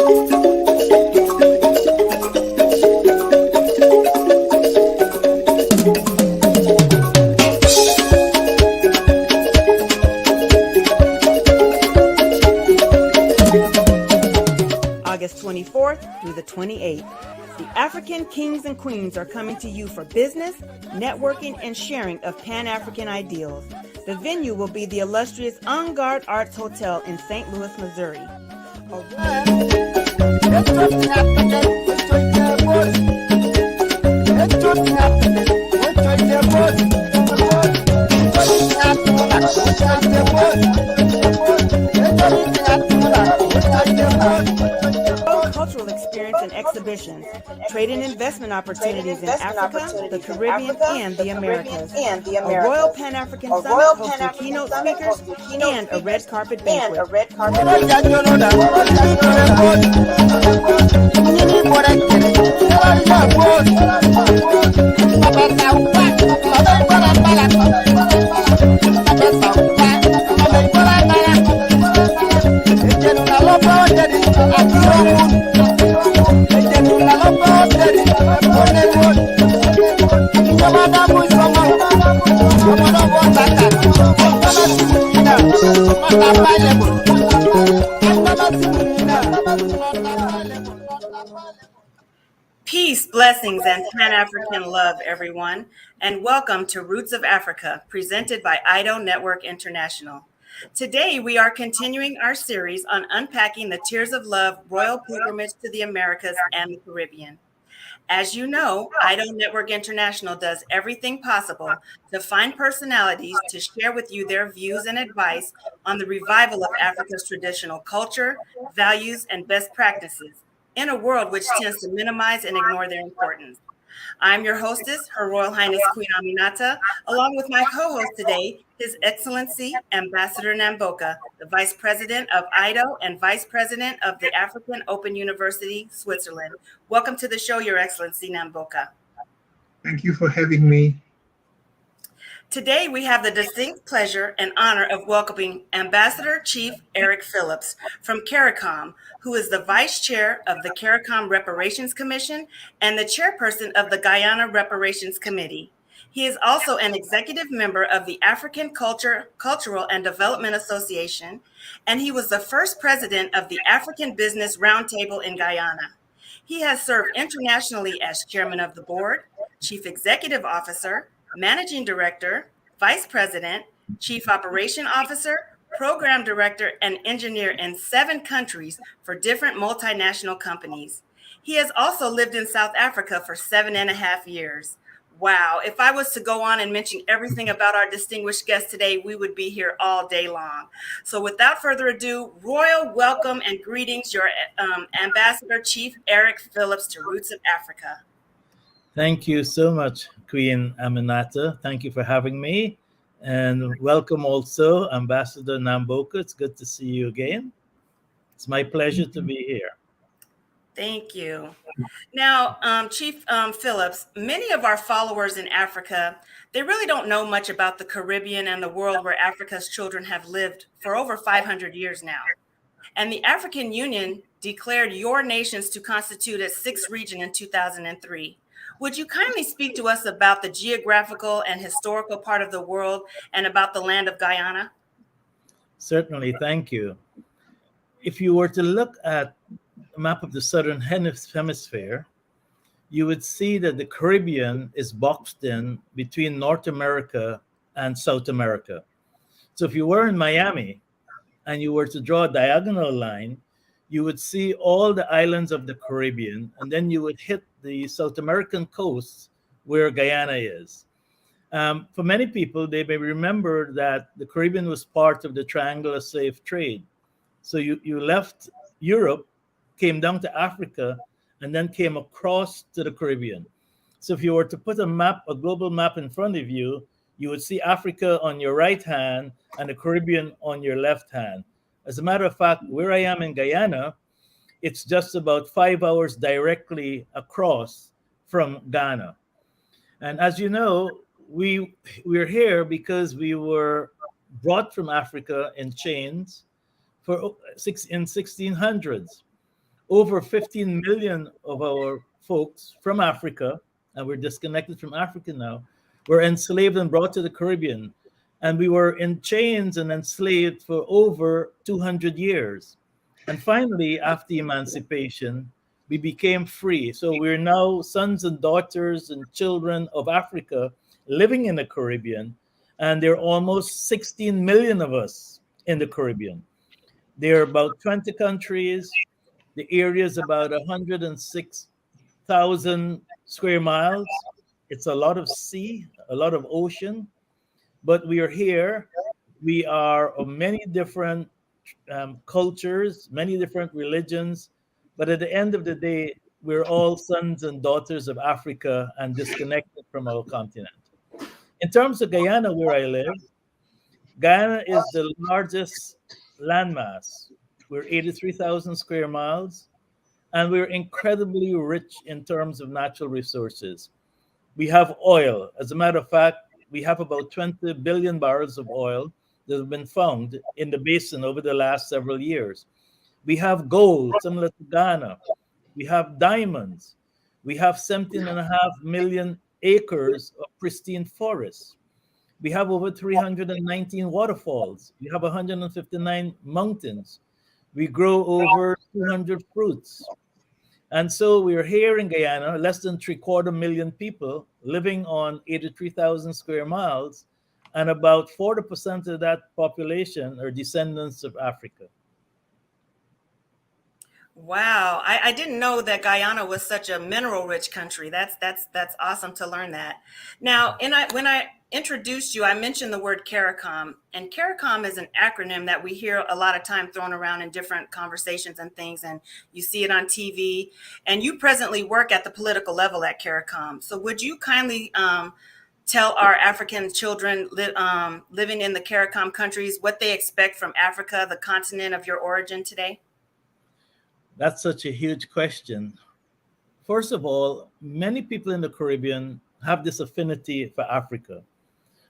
August 24th through the 28th. The African Kings and Queens are coming to you for business, networking, and sharing of Pan-African ideals. The venue will be the illustrious En Garde Arts Hotel in St. Louis, Missouri. Cultural experience and exhibitions, trade and investment opportunities in Africa, the Caribbean, and the Americas. A Royal Pan-African Summit hosting keynote speakers and a red carpet banquet. Peace, blessings, and Pan-African love, everyone, and welcome to Roots of Africa, presented by AIDO Network International. Today, we are continuing our series on unpacking the Tears of Love Royal Pilgrimage to the Americas and the Caribbean. As you know, AIDO Network International does everything possible to find personalities to share with you their views and advice on the revival of Africa's traditional culture, values, and best practices in a world which tends to minimize and ignore their importance. I'm your hostess, Her Royal Highness Queen Aminata, along with my co-host today, His Excellency Ambassador Namboka, the Vice President of AIDO and Vice President of the African Open University, Switzerland. Welcome to the show, Your Excellency Namboka. Thank you for having me. Today, we have the distinct pleasure and honor of welcoming Ambassador Chief Eric Phyllips from Caricom, who is the Vice Chair of the Caricom Reparations Commission and the Chairperson of the Guyana Reparations Committee. He is also an executive member of the African Cultural and Development Association, and he was the first president of the African Business Roundtable in Guyana. He has served internationally as chairman of the board, chief executive officer, managing director, vice president, chief operation officer, program director, and engineer in 7 countries for different multinational companies. He has also lived in South Africa for 7.5 years. Wow, if I was to go on and mention everything about our distinguished guest today, we would be here all day long. So without further ado, royal welcome and greetings, your Ambassador Chief Eric Phyllips to Roots of Africa. Thank you so much, Queen Aminata. Thank you for having me. And welcome also, Ambassador Namboka. It's good to see you again. It's my pleasure to be here. Thank you. Now, Chief Phyllips, many of our followers in Africa, they really don't know much about the Caribbean and the world where Africa's children have lived for over 500 years now. And the African Union declared your nations to constitute a 6th region in 2003. Would you kindly speak to us about the geographical and historical part of the world and about the land of Guyana? Certainly, thank you. If you were to look at a map of the Southern Hemisphere, you would see that the Caribbean is boxed in between North America and South America. So if you were in Miami and you were to draw a diagonal line, you would see all the islands of the Caribbean, and then you would hit the South American coast where Guyana is. For many people, they may remember that the Caribbean was part of the triangular slave trade. So you left Europe, came down to Africa, and then came across to the Caribbean. So if you were to put a global map in front of you, you would see Africa on your right hand and the Caribbean on your left hand. As a matter of fact, where I am in Guyana, it's just about 5 hours directly across from Ghana. And as you know, we're here because we were brought from Africa in chains in 1600s. over 15 million of our folks from Africa, and we're disconnected from Africa now, were enslaved and brought to the Caribbean. And we were in chains and enslaved for over 200 years. And finally, after emancipation, we became free. So we're now sons and daughters and children of Africa living in the Caribbean. And there are almost 16 million of us in the Caribbean. There are about 20 countries. The area is about 106,000 square miles. It's a lot of sea, a lot of ocean, but we are here. We are of many different cultures, many different religions, but at the end of the day, we're all sons and daughters of Africa and disconnected from our continent. In terms of Guyana, where I live, Guyana is the largest landmass. We're 83,000 square miles, and we're incredibly rich in terms of natural resources. We have oil. As a matter of fact, we have about 20 billion barrels of oil that have been found in the basin over the last several years. We have gold, similar to Ghana. We have diamonds. We have 17.5 million acres of pristine forests. We have over 319 waterfalls. We have 159 mountains. We grow over 200 fruits. And so we are here in Guyana, less than 750,000 people living on 83,000 square miles, and about 40% of that population are descendants of Africa. Wow, I didn't know that Guyana was such a mineral-rich country. That's awesome to learn that. Now, when I introduced you, I mentioned the word Caricom, and Caricom is an acronym that we hear a lot of time thrown around in different conversations and things, and you see it on TV. And you presently work at the political level at Caricom. So, would you kindly tell our African children living in the Caricom countries what they expect from Africa, the continent of your origin today? That's such a huge question. First of all, many people in the Caribbean have this affinity for Africa,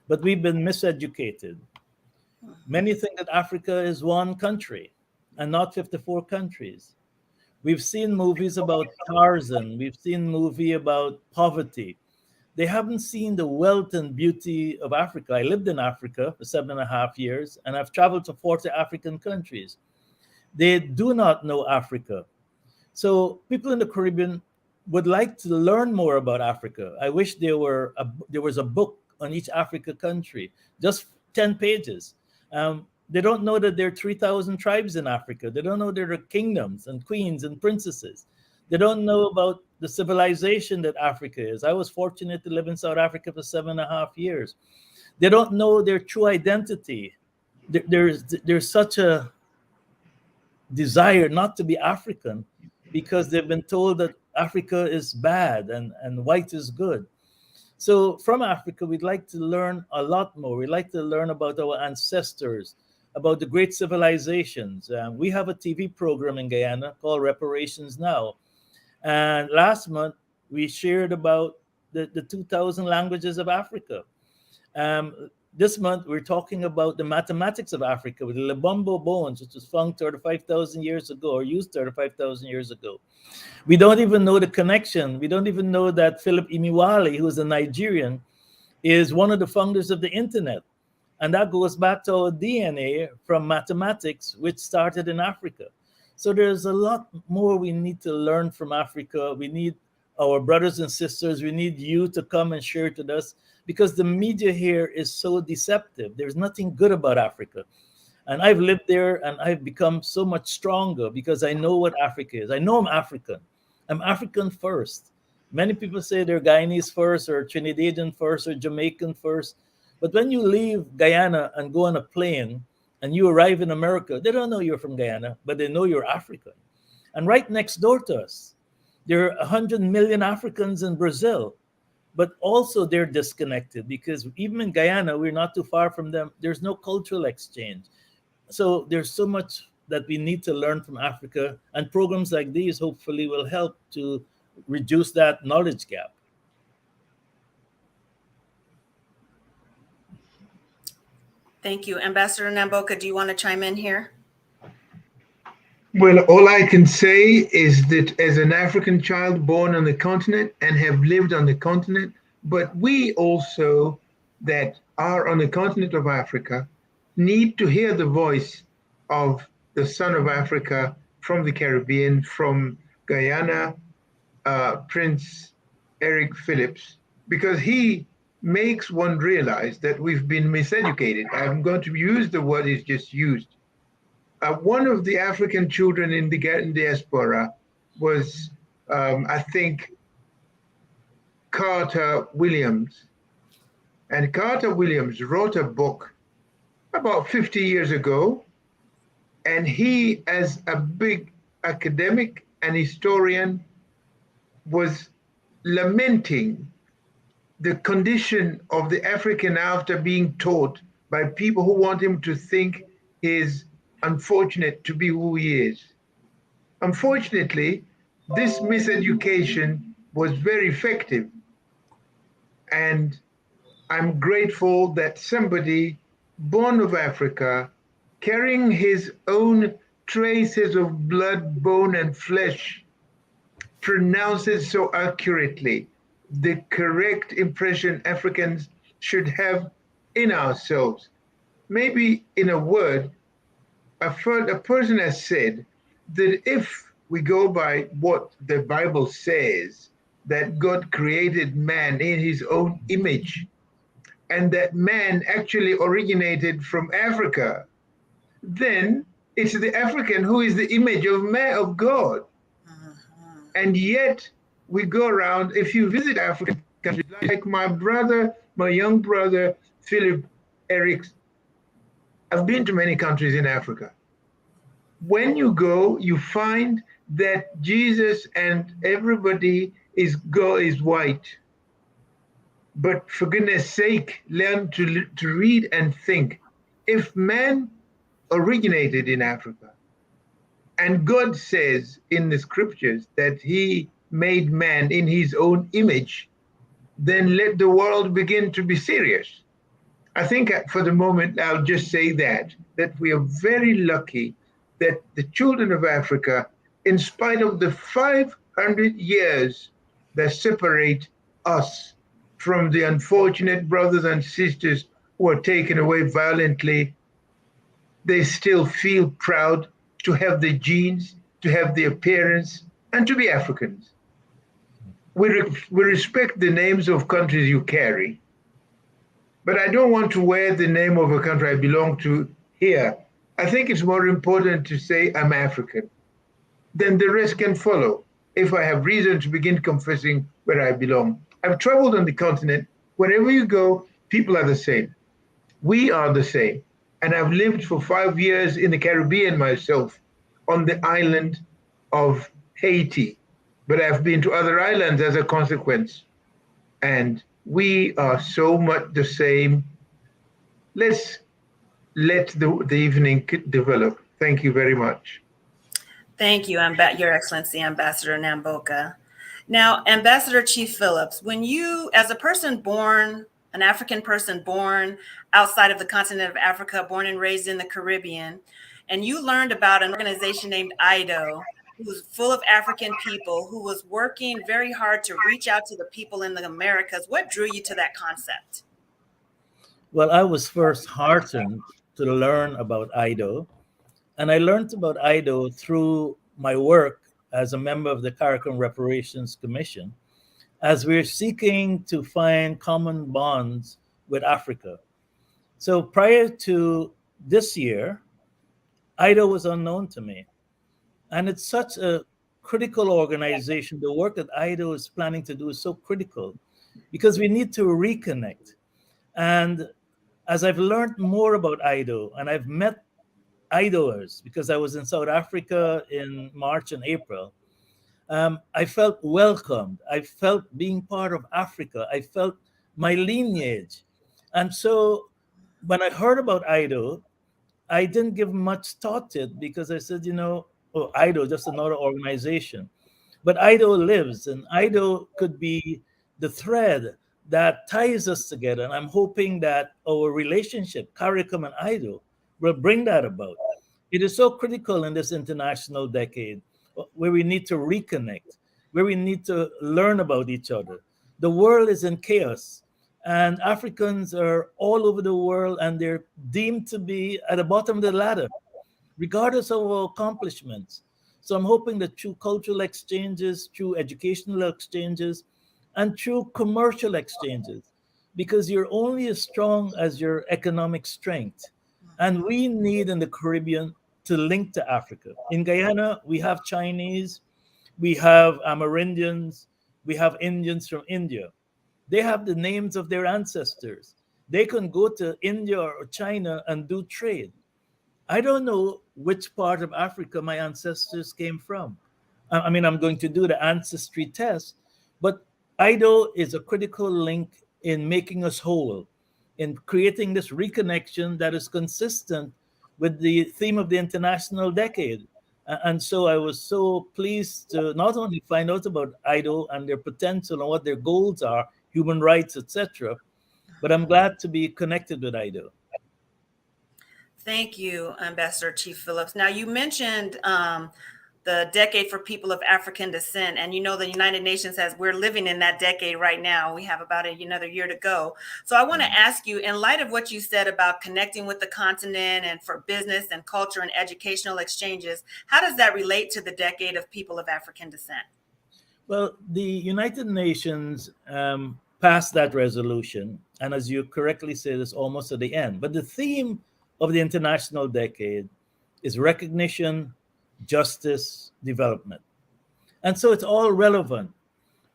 but we've been miseducated. Many think that Africa is one country and not 54 countries. We've seen movies about Tarzan, we've seen movie about poverty. They haven't seen the wealth and beauty of Africa. I lived in Africa for 7.5 years, and I've traveled to 40 African countries. They do not know Africa. So people in the Caribbean would like to learn more about Africa. I wish there was a book on each Africa country, just 10 pages. They don't know that there are 3,000 tribes in Africa. They don't know there are kingdoms and queens and princesses. They don't know about the civilization that Africa is. I was fortunate to live in South Africa for 7.5 years. They don't know their true identity. There's such a desire not to be African because they've been told that Africa is bad and white is good. So from Africa, we'd like to learn a lot more. We'd like to learn about our ancestors, about the great civilizations. We have a TV program in Guyana called Reparations Now. And last month, we shared about the 2,000 languages of Africa. This month, we're talking about the mathematics of Africa with the Lebombo bones, which was found 35,000 years ago or used 35,000 years ago. We don't even know the connection. We don't even know that Philip Imiwali, who is a Nigerian, is one of the founders of the internet. And that goes back to our DNA from mathematics, which started in Africa. So there's a lot more we need to learn from Africa. We need our brothers and sisters. We need you to come and share it with us because the media here is so deceptive. There's nothing good about Africa. And I've lived there and I've become so much stronger because I know what Africa is. I know I'm African. I'm African first. Many people say they're Guyanese first or Trinidadian first or Jamaican first. But when you leave Guyana and go on a plane and you arrive in America, they don't know you're from Guyana, but they know you're African. And right next door to us, there are 100 million Africans in Brazil, but also they're disconnected because even in Guyana, we're not too far from them. There's no cultural exchange. So there's so much that we need to learn from Africa, and programs like these hopefully will help to reduce that knowledge gap. Thank you. Ambassador Namboka, do you want to chime in here? Well, all I can say is that as an African child born on the continent and have lived on the continent, but we also that are on the continent of Africa need to hear the voice of the son of Africa from the Caribbean, from Guyana, Prince Eric Phillips, because he makes one realize that we've been miseducated. I'm going to use the word he's just used. One of the African children in the diaspora was, I think, Carter Williams. And Carter Williams wrote a book about 50 years ago. And he, as a big academic and historian, was lamenting the condition of the African after being taught by people who want him to think he's unfortunate to be who he is. Unfortunately, this miseducation was very effective. And I'm grateful that somebody born of Africa, carrying his own traces of blood, bone, and flesh, pronounces so accurately the correct impression Africans should have in ourselves. Maybe in a word, a person has said that if we go by what the Bible says, that God created man in his own image, and that man actually originated from Africa, then it's the African who is the image of man, of God. And yet we go around, if you visit African countries, like my brother, my young brother, Philip Eric, I've been to many countries in Africa. When you go, you find that Jesus and everybody is white. But for goodness sake, learn to read and think. If man originated in Africa, and God says in the scriptures that he made man in his own image, then let the world begin to be serious. I think for the moment, I'll just say that we are very lucky that the children of Africa, in spite of the 500 years that separate us from the unfortunate brothers and sisters who are taken away violently, they still feel proud to have the genes, to have the appearance, and to be Africans. We respect the names of countries you carry, but I don't want to wear the name of a country I belong to here. I think it's more important to say I'm African. Then the rest can follow if I have reason to begin confessing where I belong. I've traveled on the continent. Wherever you go, people are the same. We are the same. And I've lived for 5 years in the Caribbean myself on the island of Haiti. But I've been to other islands as a consequence. And we are so much the same. Let's let the evening develop. Thank you very much. Thank you, Your Excellency, Ambassador Namboka. Now, Ambassador Chief Phillips, when you, as a person born, an African person born outside of the continent of Africa, born and raised in the Caribbean, and you learned about an organization named AIDO, who was full of African people, who was working very hard to reach out to the people in the Americas, what drew you to that concept? Well, I was first heartened to learn about AIDO, and I learned about AIDO through my work as a member of the Caricom Reparations Commission, as we're seeking to find common bonds with Africa. So prior to this year, AIDO was unknown to me. And it's such a critical organization. The work that AIDO is planning to do is so critical because we need to reconnect. And as I've learned more about AIDO, and I've met AIDOers because I was in South Africa in March and April, I felt welcomed. I felt being part of Africa. I felt my lineage. And so when I heard about AIDO, I didn't give much thought to it because I said, oh, AIDO, just another organization. But AIDO lives, and AIDO could be the thread that ties us together. And I'm hoping that our relationship, Caricom and AIDO, will bring that about. It is so critical in this international decade where we need to reconnect, where we need to learn about each other. The world is in chaos, and Africans are all over the world, and they're deemed to be at the bottom of the ladder, regardless of our accomplishments. So I'm hoping that through cultural exchanges, through educational exchanges, and through commercial exchanges, because you're only as strong as your economic strength. And we need in the Caribbean to link to Africa. In Guyana, we have Chinese, we have Amerindians, we have Indians from India. They have the names of their ancestors. They can go to India or China and do trade. I don't know which part of Africa my ancestors came from. I mean, I'm going to do the ancestry test, but AIDO is a critical link in making us whole, in creating this reconnection that is consistent with the theme of the international decade. And so I was so pleased to not only find out about AIDO and their potential and what their goals are, human rights, etc., but I'm glad to be connected with AIDO. Thank you, Ambassador Chief Phillips. Now, you mentioned the decade for people of African descent, and you know the United Nations says we're living in that decade right now. We have about another year to go. So I want to ask you, in light of what you said about connecting with the continent and for business and culture and educational exchanges, how does that relate to the decade of people of African descent? Well, the United Nations passed that resolution, and as you correctly said, it's almost at the end. But the theme of the international decade is recognition, justice, development. And so it's all relevant.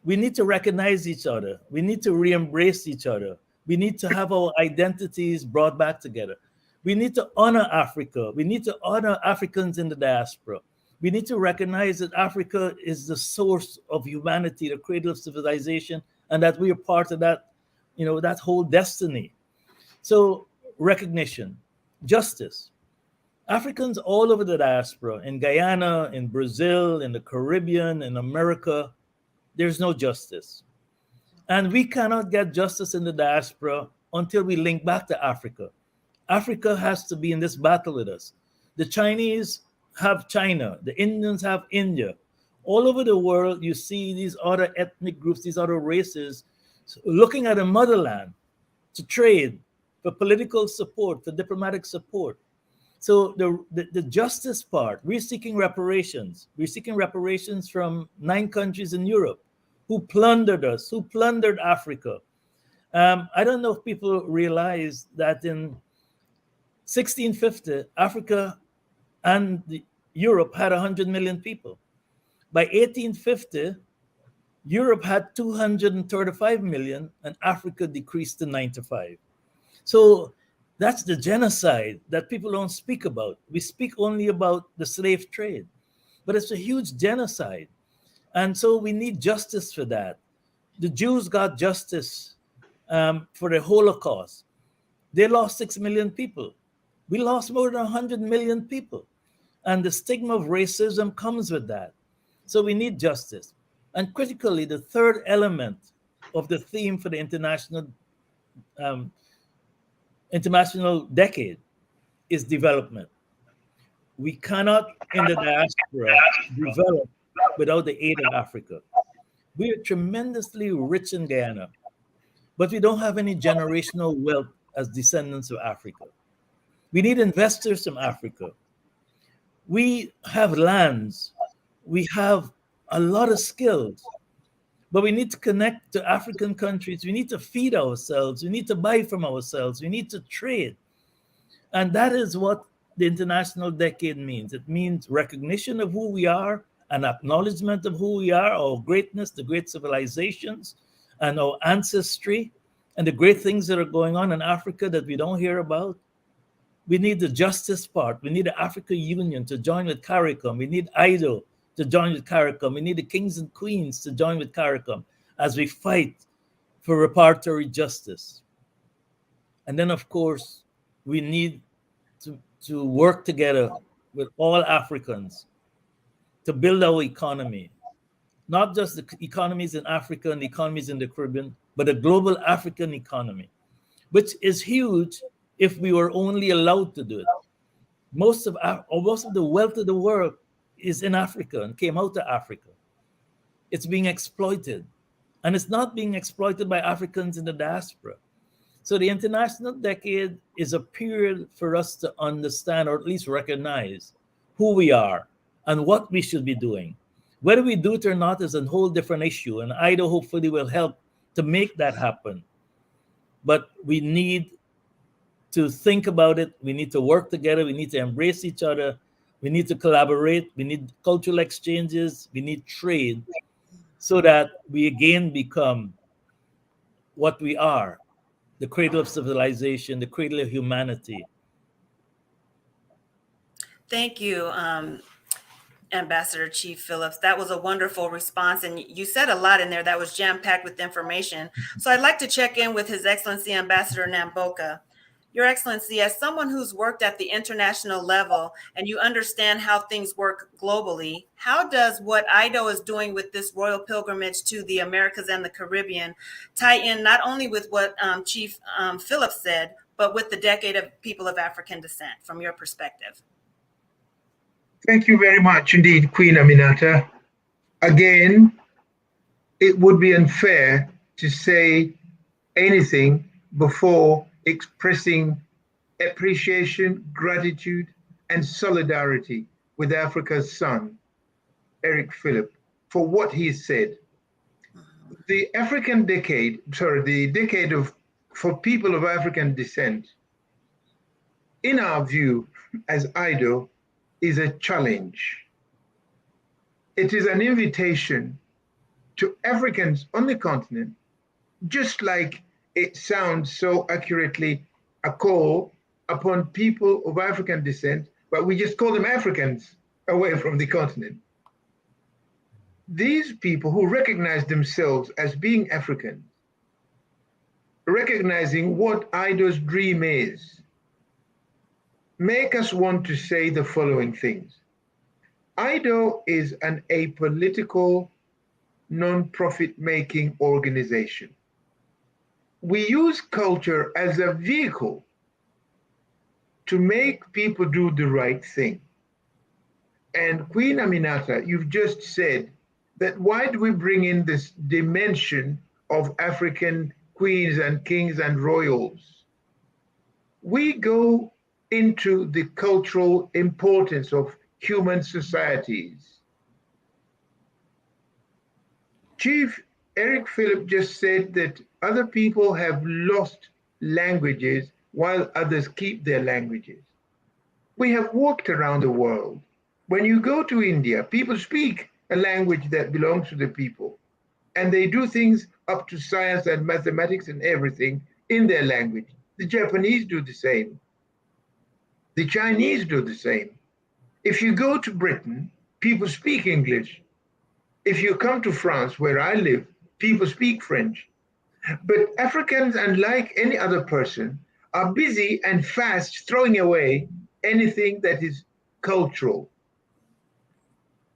We need to recognize each other. We need to re-embrace each other. We need to have our identities brought back together. We need to honor Africa. We need to honor Africans in the diaspora. We need to recognize that Africa is the source of humanity, the cradle of civilization, and that we are part of that, that whole destiny. So recognition, justice. Africans all over the diaspora, in Guyana, in Brazil, in the Caribbean, in America, there's no justice. And we cannot get justice in the diaspora until we link back to Africa. Africa has to be in this battle with us. The Chinese have China, the Indians have India. All over the world, you see these other ethnic groups, these other races looking at a motherland to trade, for political support, for diplomatic support. So the justice part, we're seeking reparations. We're seeking reparations from 9 countries in Europe who plundered us, who plundered Africa. I don't know if people realize that in 1650, Africa and Europe had 100 million people. By 1850, Europe had 235 million and Africa decreased to 95. So that's the genocide that people don't speak about. We speak only about the slave trade, but it's a huge genocide. And so we need justice for that. The Jews got justice for the Holocaust. They lost 6 million people. We lost more than 100 million people. And the stigma of racism comes with that. So we need justice. And critically, the third element of the theme for the international decade is development. We cannot, in the diaspora, develop without the aid of Africa. We are tremendously rich in Guyana, but we don't have any generational wealth as descendants of Africa. We need investors from Africa. We have lands. We have a lot of skills, but we need to connect to African countries. We need to feed ourselves. We need to buy from ourselves. We need to trade. And that is what the international decade means. It means recognition of who we are, an acknowledgement of who we are, our greatness, the great civilizations, and our ancestry, and the great things that are going on in Africa that we don't hear about. We need the justice part. We need the Africa Union to join with Caricom. We need AIDO to join with Caricom. We need the kings and queens to join with Caricom as we fight for reparatory justice. And then, of course, we need to work together with all Africans to build our economy, not just the economies in Africa and the economies in the Caribbean, but a global African economy, which is huge if we were only allowed to do it. Most of the wealth of the world is in Africa and came out of Africa. It's being exploited, and it's not being exploited by Africans in the diaspora. So the international decade is a period for us to understand, or at least recognize, who we are and what we should be doing. Whether we do it or not is a whole different issue, and AIDO hopefully will help to make that happen. But we need to think about it. We need to work together. We need to embrace each other. We need to collaborate. We need cultural exchanges. We need trade so that we again become what we are, the cradle of civilization, the cradle of humanity. Thank you, Ambassador Chief Phillips. That was a wonderful response. And you said a lot in there that was jam packed with information. So I'd like to check in with His Excellency Ambassador Namboka. Your Excellency, as someone who's worked at the international level and you understand how things work globally, how does what AIDO is doing with this royal pilgrimage to the Americas and the Caribbean tie in not only with what Chief Phillips said, but with the decade of people of African descent from your perspective? Thank you very much indeed, Queen Aminata. Again, it would be unfair to say anything before expressing appreciation, gratitude, and solidarity with Africa's son, Eric Phillips, for what he said. The African decade, the decade for people of African descent, in our view as AIDO, is a challenge. It is an invitation to Africans on the continent, just like it sounds so accurately a call upon people of African descent, but we just call them Africans away from the continent. These people who recognize themselves as being African, recognizing what AIDO's dream is, make us want to say the following things. AIDO is an apolitical, non-profit making organization. We use culture as a vehicle to make people do the right thing. And Queen Aminata, you've just said that why do we bring in this dimension of African queens and kings and royals? We go into the cultural importance of human societies. Chief Eric Phillips just said that other people have lost languages while others keep their languages. We have walked around the world. When you go to India, people speak a language that belongs to the people, and they do things up to science and mathematics and everything in their language. The Japanese do the same. The Chinese do the same. If you go to Britain, people speak English. If you come to France, where I live, people speak French. But Africans, unlike any other person, are busy and fast throwing away anything that is cultural.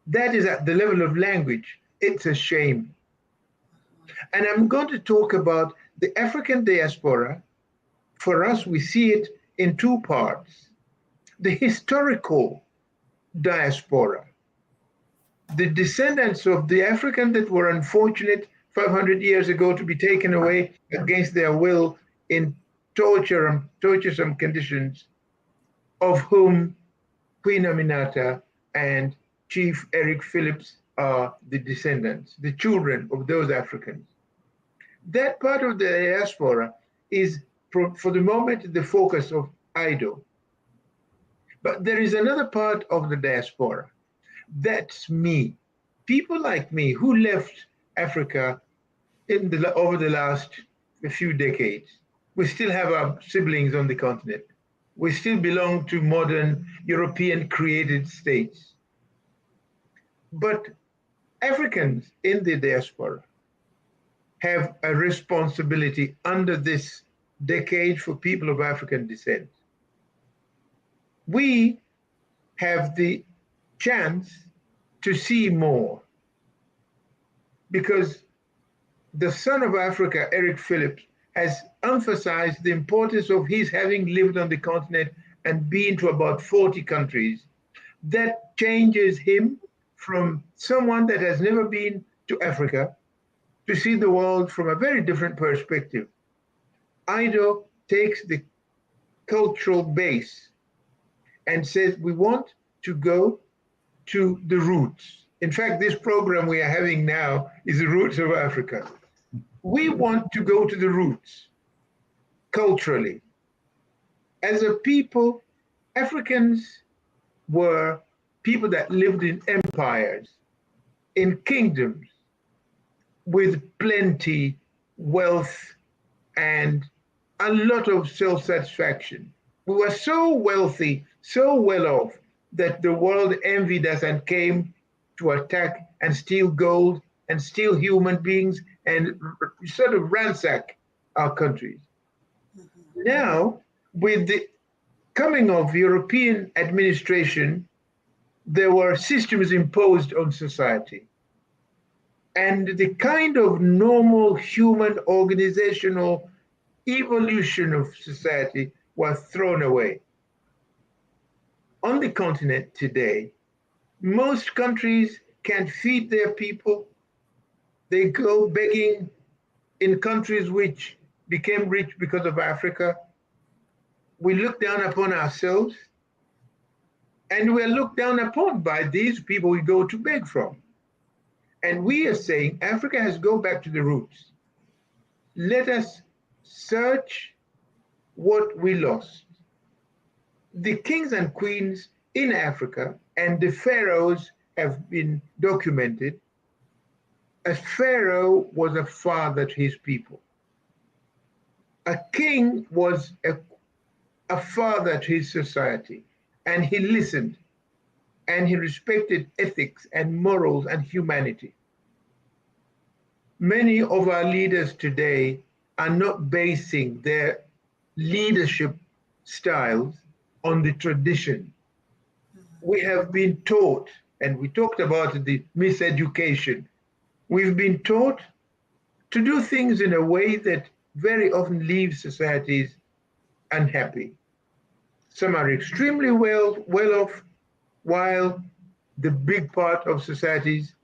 That is at the level of language. It's a shame. And I'm going to talk about the African diaspora. For us, we see it in two parts. The historical diaspora, the descendants of the African that were unfortunate 500 years ago to be taken away against their will in torturesome conditions, of whom Queen Aminata and Chief Eric Phillips are the descendants, the children of those Africans. That part of the diaspora is, for the moment, the focus of AIDO. But there is another part of the diaspora. That's me. People like me who left Africa over the last few decades. We still have our siblings on the continent. We still belong to modern European created states. But Africans in the diaspora have a responsibility under this decade for people of African descent. We have the chance to see more, because the son of Africa, Eric Phillips, has emphasized the importance of his having lived on the continent and been to about 40 countries, that changes him from someone that has never been to Africa to see the world from a very different perspective. AIDO takes the cultural base and says we want to go to the roots. In fact, this program we are having now is the roots of Africa. We want to go to the roots culturally. As a people, Africans were people that lived in empires, in kingdoms, with plenty, wealth, and a lot of self satisfaction. We were so wealthy, so well off, that the world envied us and came to attack and steal gold and steal human beings and sort of ransack our countries. Now, with the coming of European administration, there were systems imposed on society. And the kind of normal human organizational evolution of society was thrown away. On the continent today, most countries can't feed their people. They go begging in countries which became rich because of Africa. We look down upon ourselves, and we're looked down upon by these people we go to beg from. And we are saying Africa has to go back to the roots. Let us search what we lost. The kings and queens in Africa and the pharaohs have been documented. A pharaoh was a father to his people. A king was a father to his society, and he listened and he respected ethics and morals and humanity. Many of our leaders today are not basing their leadership styles on the tradition. We have been taught, and we talked about the miseducation, we've been taught to do things in a way that very often leaves societies unhappy. Some are extremely well off, while the big part of societies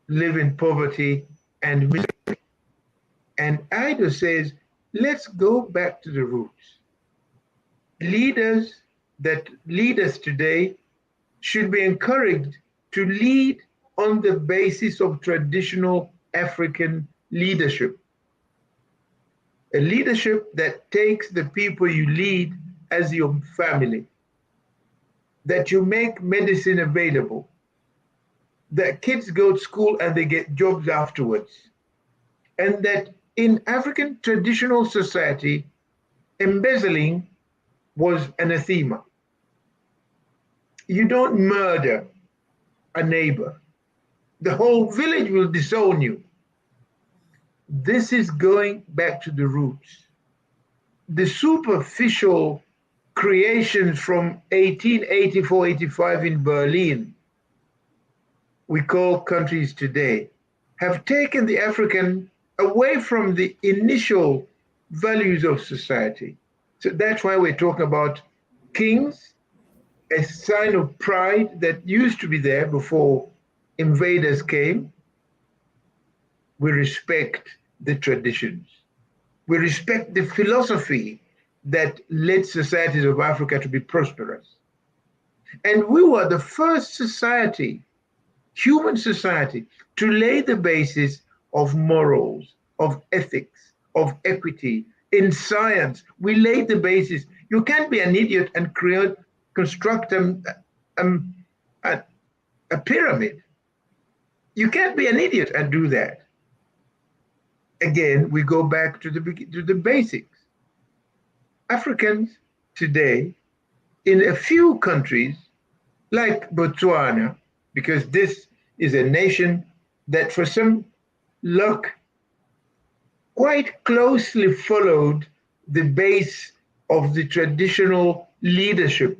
live in poverty and misery. And AIDO says, let's go back to the roots. Leaders that lead us today should be encouraged to lead on the basis of traditional African leadership. A leadership that takes the people you lead as your family, that you make medicine available, that kids go to school and they get jobs afterwards, and that in African traditional society, embezzling was anathema. You don't murder a neighbor. The whole village will disown you. This is going back to the roots. The superficial creations from 1884-85 in Berlin, we call countries today, have taken the African away from the initial values of society. So that's why we're talking about kings, a sign of pride that used to be there before invaders came. We respect the traditions. We respect the philosophy that led societies of Africa to be prosperous. And we were the first society, human society, to lay the basis of morals, of ethics, of equity. In science, we laid the basis. You can't be an idiot and construct a pyramid. You can't be an idiot and do that. Again, we go back to the basics. Africans today, in a few countries, like Botswana, because this is a nation that for some luck quite closely followed the base of the traditional leadership.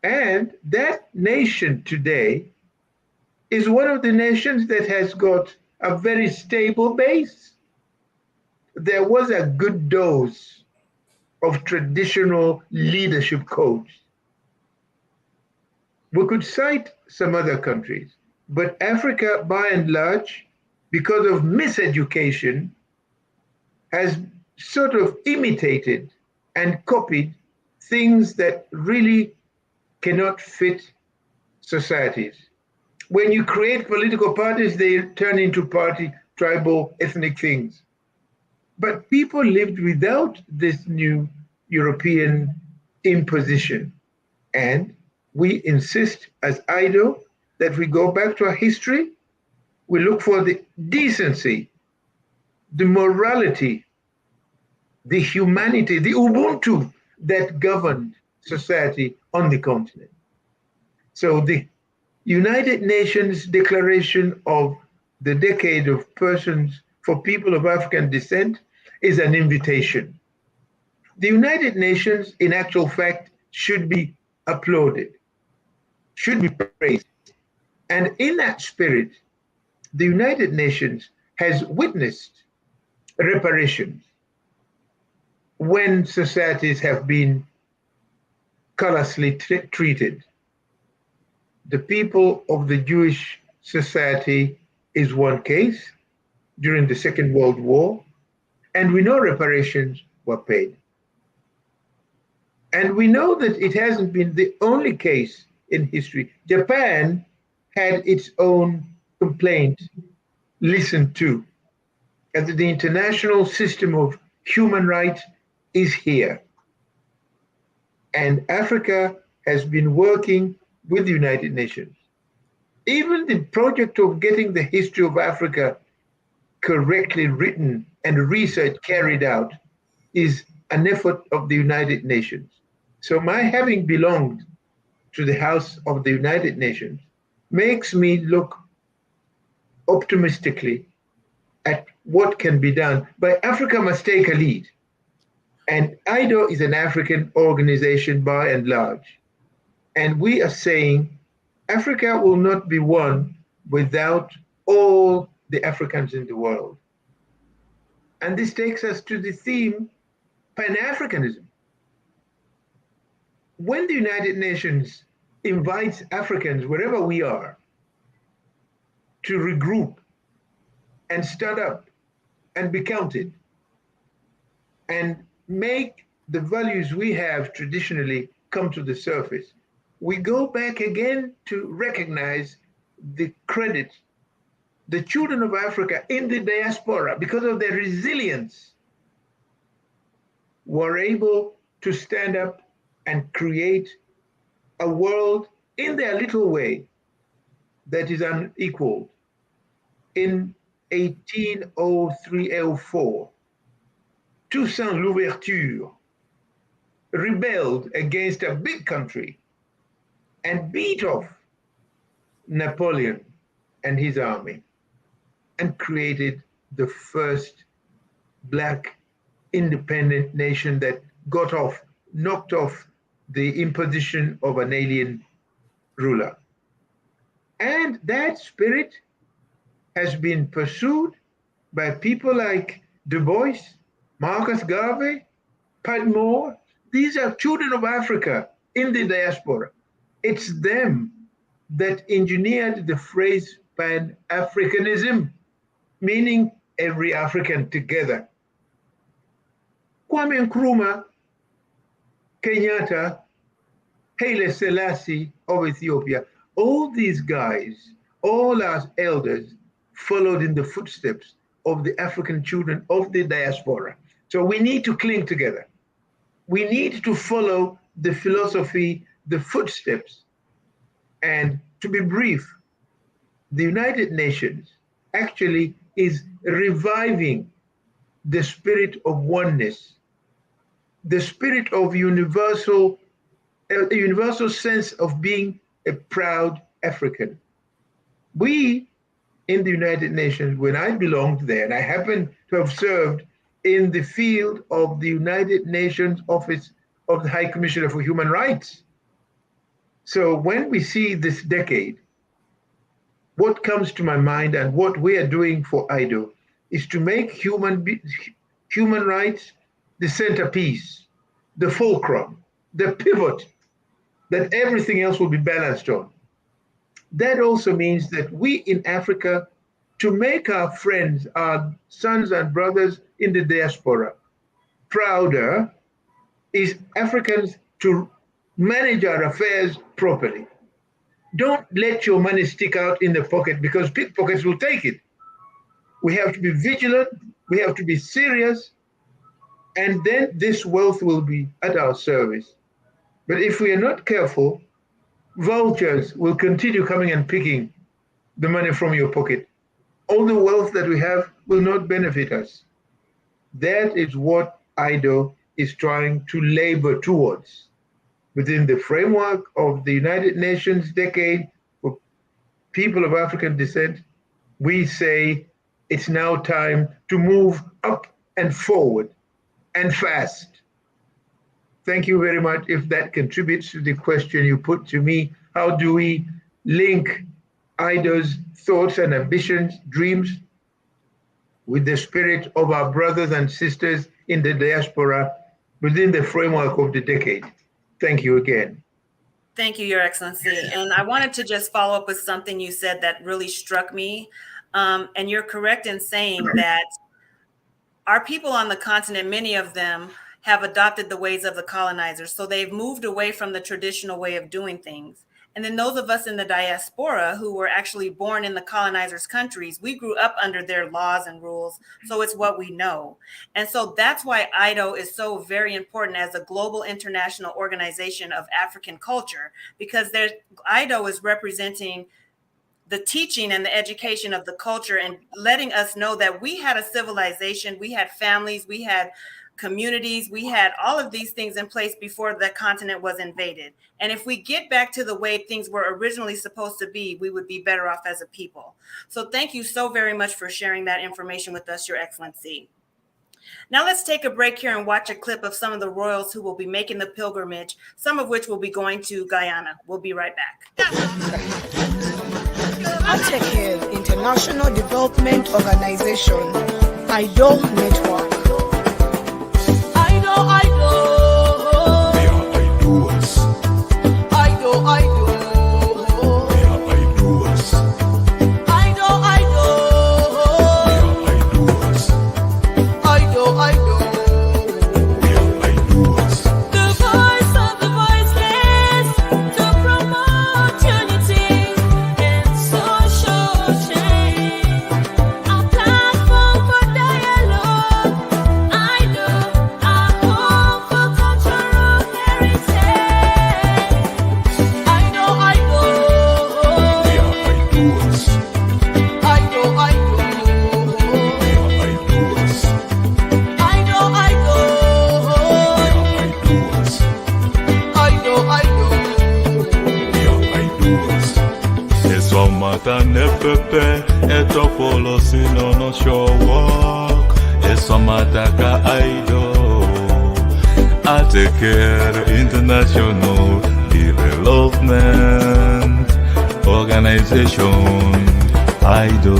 And that nation today is one of the nations that has got a very stable base. There was a good dose of traditional leadership codes. We could cite some other countries, but Africa, by and large, because of miseducation, has sort of imitated and copied things that really cannot fit societies. When you create political parties, they turn into party, tribal, ethnic things. But people lived without this new European imposition. And we insist as AIDO that we go back to our history. We look for the decency, the morality, the humanity, the Ubuntu that governed society on the continent. So the United Nations Declaration of the Decade of Persons for People of African Descent is an invitation. The United Nations, in actual fact, should be applauded, should be praised. And in that spirit, the United Nations has witnessed reparations when societies have been callously treated. The people of the Jewish society is one case during the Second World War, and we know reparations were paid. And we know that it hasn't been the only case in history. Japan had its own complaint listened to, and the international system of human rights is here. And Africa has been working with the United Nations. Even the project of getting the history of Africa correctly written and research carried out is an effort of the United Nations. So my having belonged to the House of the United Nations makes me look optimistically at what can be done. But Africa must take a lead. And AIDO is an African organization by and large. And we are saying Africa will not be one without all the Africans in the world. And this takes us to the theme Pan-Africanism. When the United Nations invites Africans, wherever we are, to regroup and stand up and be counted and make the values we have traditionally come to the surface, we go back again to recognize the credit the children of Africa in the diaspora, because of their resilience, were able to stand up and create a world in their little way that is unequaled. In 1803-04, Toussaint Louverture rebelled against a big country and beat off Napoleon and his army and created the first Black independent nation that knocked off the imposition of an alien ruler. And that spirit has been pursued by people like Du Bois, Marcus Garvey, Padmore. These are children of Africa in the diaspora. It's them that engineered the phrase Pan-Africanism, meaning every African together. Kwame Nkrumah, Kenyatta, Haile Selassie of Ethiopia, all these guys, all our elders, followed in the footsteps of the African children of the diaspora. So we need to cling together. We need to follow the philosophy, the footsteps. And to be brief, the United Nations actually is reviving the spirit of oneness, the spirit of a universal sense of being a proud African. We in the United Nations, when I belonged there, and I happen to have served in the field of the United Nations Office of the High Commissioner for Human Rights. So when we see this decade, what comes to my mind and what we are doing for AIDO is to make human rights the centerpiece, the fulcrum, the pivot that everything else will be balanced on. That also means that we in Africa, to make our friends, our sons and brothers in the diaspora prouder, is Africans to manage our affairs properly. Don't let your money stick out in the pocket because pickpockets will take it. We have to be vigilant, we have to be serious, and then this wealth will be at our service. But if we are not careful, vultures will continue coming and picking the money from your pocket. All the wealth that we have will not benefit us. That is what AIDO is trying to labor towards. Within the framework of the United Nations Decade for People of African Descent, we say it's now time to move up and forward and fast. Thank you very much. If that contributes to the question you put to me, how do we link AIDO's thoughts and ambitions, dreams, with the spirit of our brothers and sisters in the diaspora within the framework of the decade? Thank you again. Thank you, Your Excellency. And I wanted to just follow up with something you said that really struck me. And you're correct in saying that our people on the continent, many of them have adopted the ways of the colonizers. So they've moved away from the traditional way of doing things. And then those of us in the diaspora who were actually born in the colonizers' countries, we grew up under their laws and rules. So it's what we know. And so that's why AIDO is so very important as a global international organization of African culture, because AIDO is representing the teaching and the education of the culture and letting us know that we had a civilization, we had families, we had communities, we had all of these things in place before the continent was invaded. And if we get back to the way things were originally supposed to be, we would be better off as a people. So thank you so very much for sharing that information with us, Your Excellency. Now let's take a break here and watch a clip of some of the royals who will be making the pilgrimage, some of which will be going to Guyana. We'll be right back. Unpacking International Development Organization, AIDO Network. Pepe etofolo sinono show walk esomataka AIDO Atecare International Development Organization AIDO.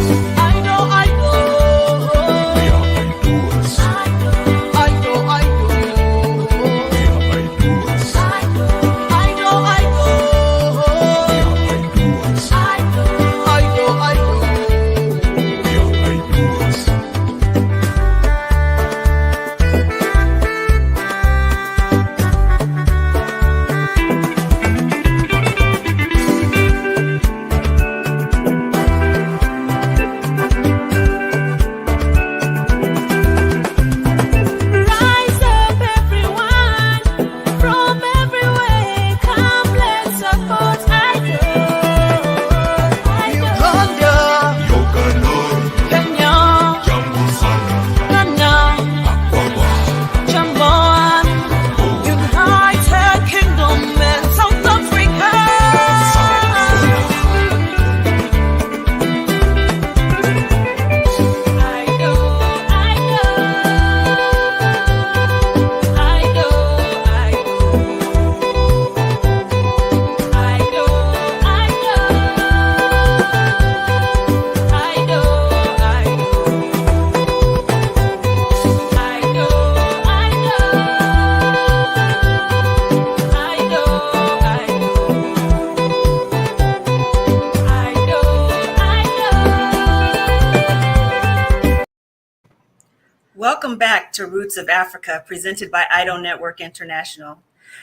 Welcome back to Roots of Africa, presented by AIDO Network International.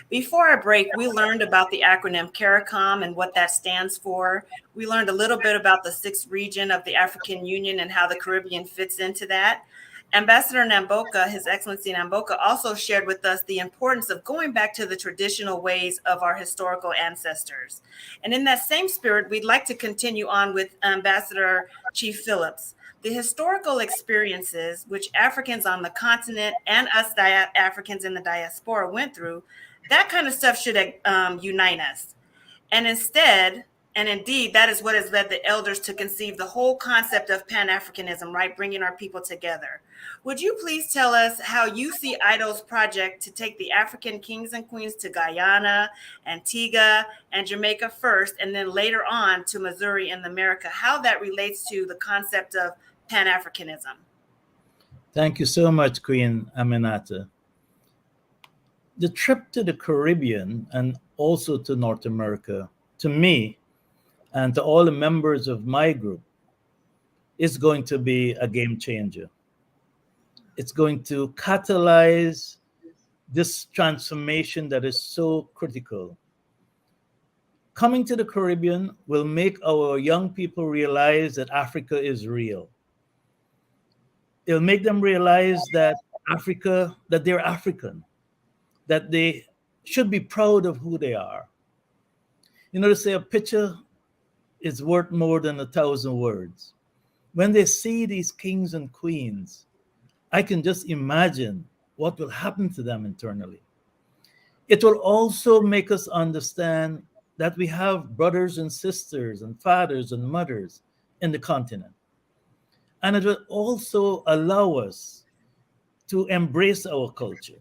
Before our break, we learned about the acronym Caricom and what that stands for. We learned a little bit about the sixth region of the African Union and how the Caribbean fits into that. Ambassador Namboka, His Excellency Namboka, also shared with us the importance of going back to the traditional ways of our historical ancestors. And in that same spirit, we'd like to continue on with Ambassador Chief Phillips. The historical experiences which Africans on the continent and us Africans in the diaspora went through, that kind of stuff should unite us. And instead, and indeed, that is what has led the elders to conceive the whole concept of Pan-Africanism, right? Bringing our people together. Would you please tell us how you see AIDO's project to take the African kings and queens to Guyana, Antigua, and Jamaica first, and then later on to Missouri and America, how that relates to the concept of Pan-Africanism? Thank you so much, Queen Aminata. The trip to the Caribbean and also to North America, to me and to all the members of my group, is going to be a game changer. It's going to catalyze this transformation that is so critical. Coming to the Caribbean will make our young people realize that Africa is real. It'll make them realize that that they're African, that they should be proud of who they are. You know, they say a picture is worth more than 1,000 words. When they see these kings and queens, I can just imagine what will happen to them internally. It will also make us understand that we have brothers and sisters and fathers and mothers in the continent. And it will also allow us to embrace our culture.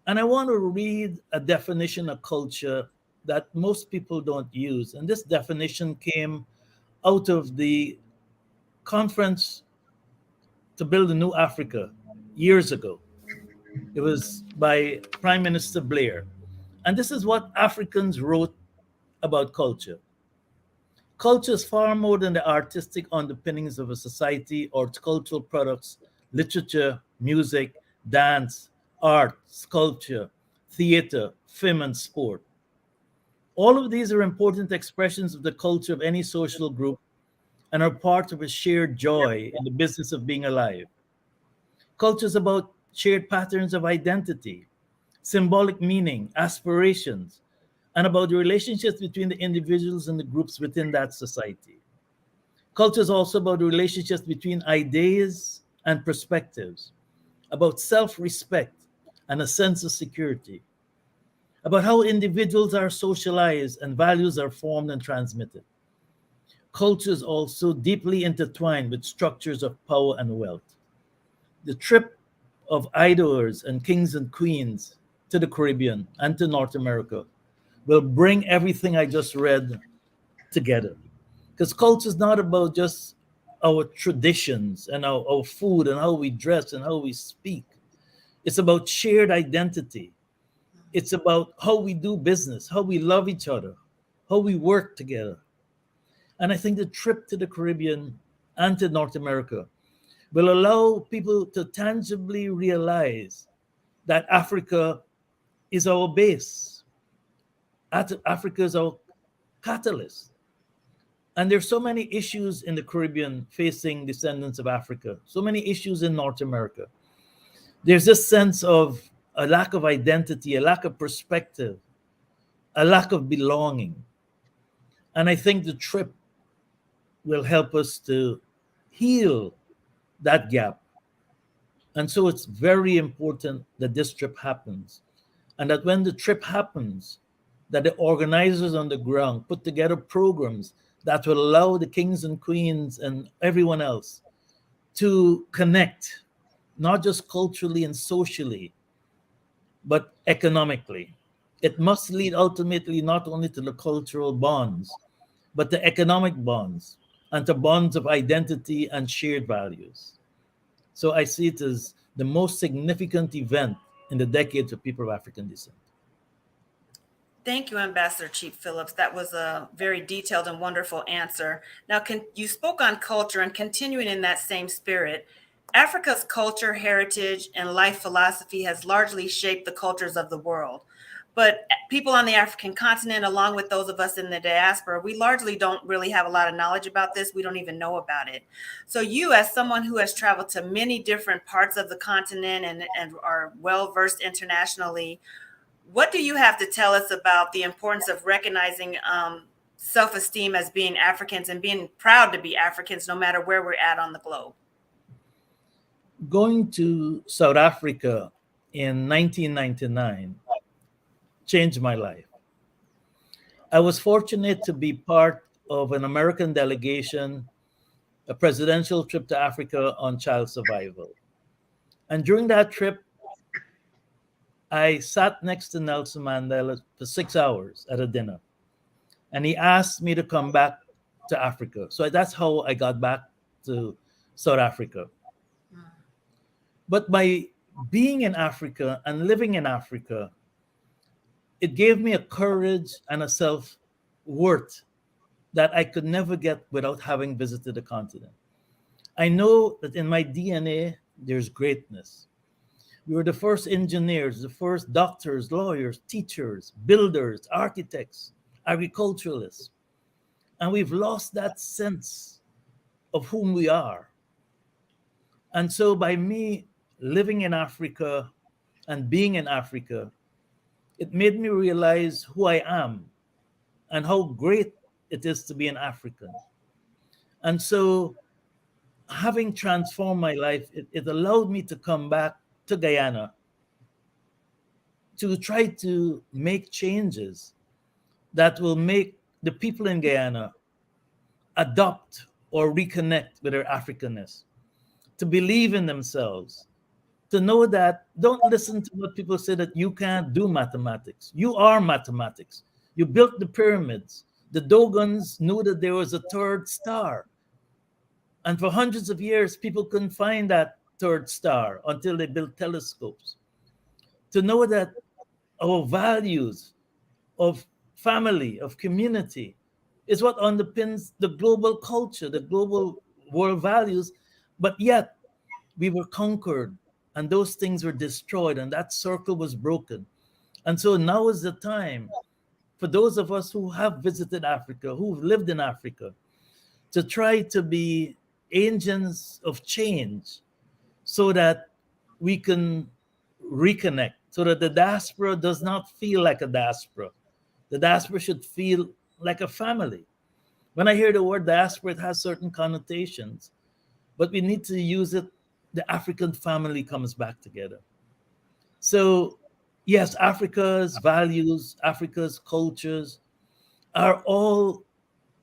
And I want to read a definition of culture that most people don't use. And this definition came out of the conference to build a new Africa years ago. It was by Prime Minister Blair. And this is what Africans wrote about culture. Culture is far more than the artistic underpinnings of a society or its cultural products, literature, music, dance, art, sculpture, theater, film, and sport. All of these are important expressions of the culture of any social group and are part of a shared joy in the business of being alive. Culture is about shared patterns of identity, symbolic meaning, aspirations, and about the relationships between the individuals and the groups within that society. Culture is also about the relationships between ideas and perspectives, about self-respect and a sense of security, about how individuals are socialized and values are formed and transmitted. Culture is also deeply intertwined with structures of power and wealth. The trip of idlers and kings and queens to the Caribbean and to North America will bring everything I just read together. Because culture is not about just our traditions and our food and how we dress and how we speak. It's about shared identity. It's about how we do business, how we love each other, how we work together. And I think the trip to the Caribbean and to North America will allow people to tangibly realize that Africa is our base. Africa is our catalyst. And there's so many issues in the Caribbean facing descendants of Africa, so many issues in North America. There's this sense of a lack of identity, a lack of perspective, a lack of belonging. And I think the trip will help us to heal that gap. And so it's very important that this trip happens. And that when the trip happens, that the organizers on the ground put together programs that will allow the kings and queens and everyone else to connect, not just culturally and socially, but economically. It must lead ultimately not only to the cultural bonds, but the economic bonds and to bonds of identity and shared values. So I see it as the most significant event in the decades of people of African descent. Thank you, Ambassador Chief Phillips. That was a very detailed and wonderful answer. Now, you spoke on culture, and continuing in that same spirit, Africa's culture, heritage, and life philosophy has largely shaped the cultures of the world. But people on the African continent, along with those of us in the diaspora, we largely don't really have a lot of knowledge about this. We don't even know about it. So, you, as someone who has traveled to many different parts of the continent and are well versed internationally, what do you have to tell us about the importance of recognizing self esteem as being Africans and being proud to be Africans no matter where we're at on the globe? Going to South Africa in 1999 changed my life. I was fortunate to be part of an American delegation, a presidential trip to Africa on child survival. And during that trip, I sat next to Nelson Mandela for 6 hours at a dinner. And he asked me to come back to Africa. So that's how I got back to South Africa. But by being in Africa and living in Africa, it gave me a courage and a self-worth that I could never get without having visited the continent. I know that in my DNA, there's greatness. We were the first engineers, the first doctors, lawyers, teachers, builders, architects, agriculturalists. And we've lost that sense of whom we are. And so by me living in Africa and being in Africa, it made me realize who I am and how great it is to be an African. And so having transformed my life, it allowed me to come back to Guyana to try to make changes that will make the people in Guyana adopt or reconnect with their Africanness, to believe in themselves, to know that don't listen to what people say that you can't do mathematics. You are mathematics. You built the pyramids. The Dogons knew that there was a third star. And for hundreds of years, people couldn't find that third star until they built telescopes. To know that our values of family, of community, is what underpins the global culture, the global world values. But yet, we were conquered and those things were destroyed and that circle was broken. And so now is the time for those of us who have visited Africa, who've lived in Africa, to try to be agents of change so that we can reconnect, so that the diaspora does not feel like a diaspora. The diaspora should feel like a family. When I hear the word diaspora, it has certain connotations, but we need to use it. The African family comes back together. So, yes, Africa's values, Africa's cultures are all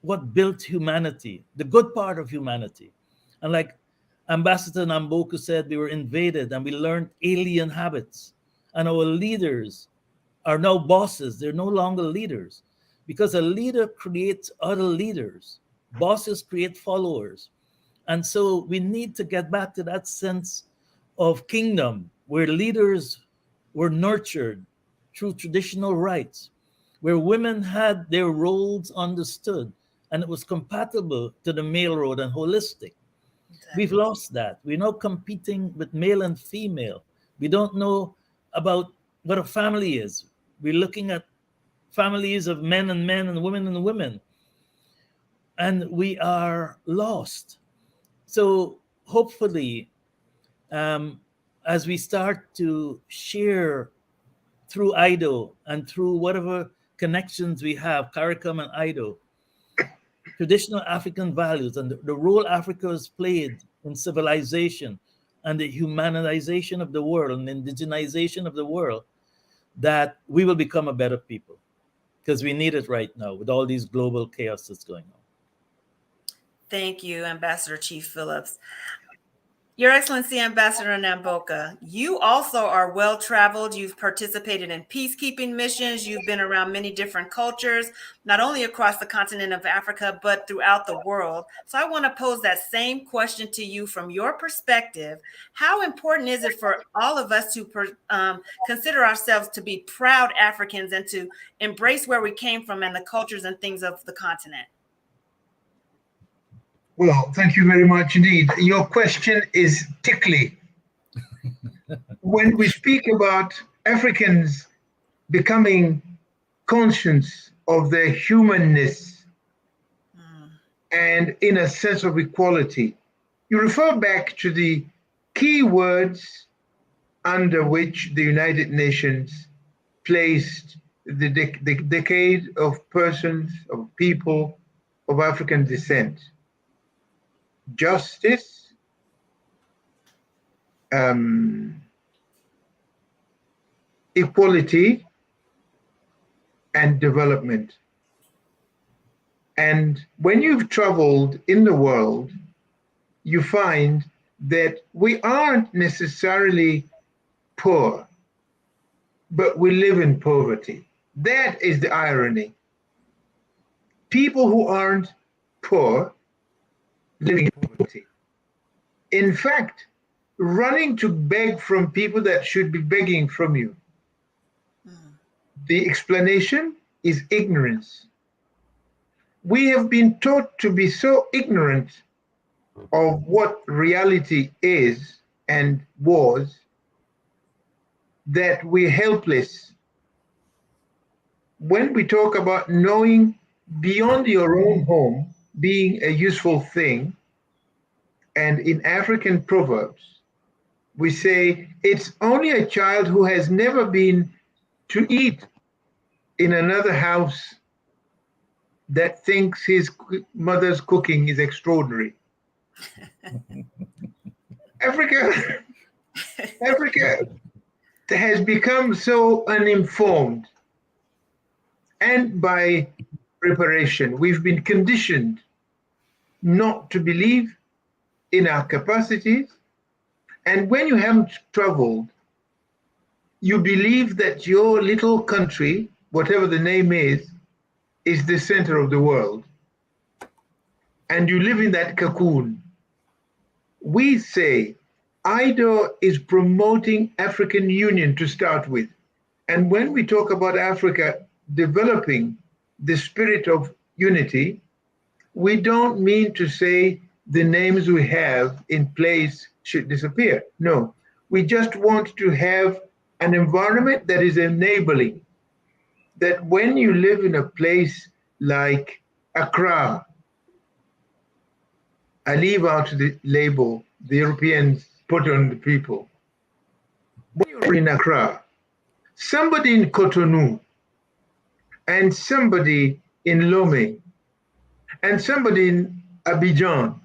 what built humanity, the good part of humanity. And like Ambassador Namboku said, we were invaded and we learned alien habits. And our leaders are now bosses. They're no longer leaders because a leader creates other leaders. Bosses create followers. And so we need to get back to that sense of kingdom where leaders were nurtured through traditional rites, where women had their roles understood and it was compatible to the male role and holistic. Exactly. We've lost that. We're now competing with male and female. We don't know about what a family is. We're looking at families of men and women and women. And we are lost. So hopefully, as we start to share through AIDO and through whatever connections we have, Caricom and AIDO, traditional African values and the role Africa has played in civilization and the humanization of the world and indigenization of the world, that we will become a better people because we need it right now with all these global chaos that's going on. Thank you, Ambassador Chief Phillips. Your Excellency, Ambassador Namboka, you also are well-traveled. You've participated in peacekeeping missions. You've been around many different cultures, not only across the continent of Africa, but throughout the world. So I want to pose that same question to you from your perspective. How important is it for all of us to consider ourselves to be proud Africans and to embrace where we came from and the cultures and things of the continent? Well, thank you very much indeed. Your question is tickly. When we speak about Africans becoming conscious of their humanness and in a sense of equality, you refer back to the key words under which the United Nations placed the decade of persons, of people of African descent. Justice, equality, and development. And when you've traveled in the world, you find that we aren't necessarily poor, but we live in poverty. That is the irony. People who aren't poor living in poverty. In fact, running to beg from people that should be begging from you. The explanation is ignorance. We have been taught to be so ignorant of what reality is and was that we're helpless. When we talk about knowing beyond your own home being a useful thing, and in African proverbs, we say it's only a child who has never been to eat in another house that thinks his mother's cooking is extraordinary. Africa has become so uninformed, and by preparation, we've been conditioned not to believe in our capacities. And when you haven't traveled, you believe that your little country, whatever the name is the center of the world. And you live in that cocoon. We say AIDO is promoting African union to start with. And when we talk about Africa developing the spirit of unity, we don't mean to say the names we have in place should disappear. No, we just want to have an environment that is enabling, that when you live in a place like Accra, I leave out the label the Europeans put on the people. When you're in Accra, somebody in Cotonou, and somebody in Lomé, and somebody in Abidjan,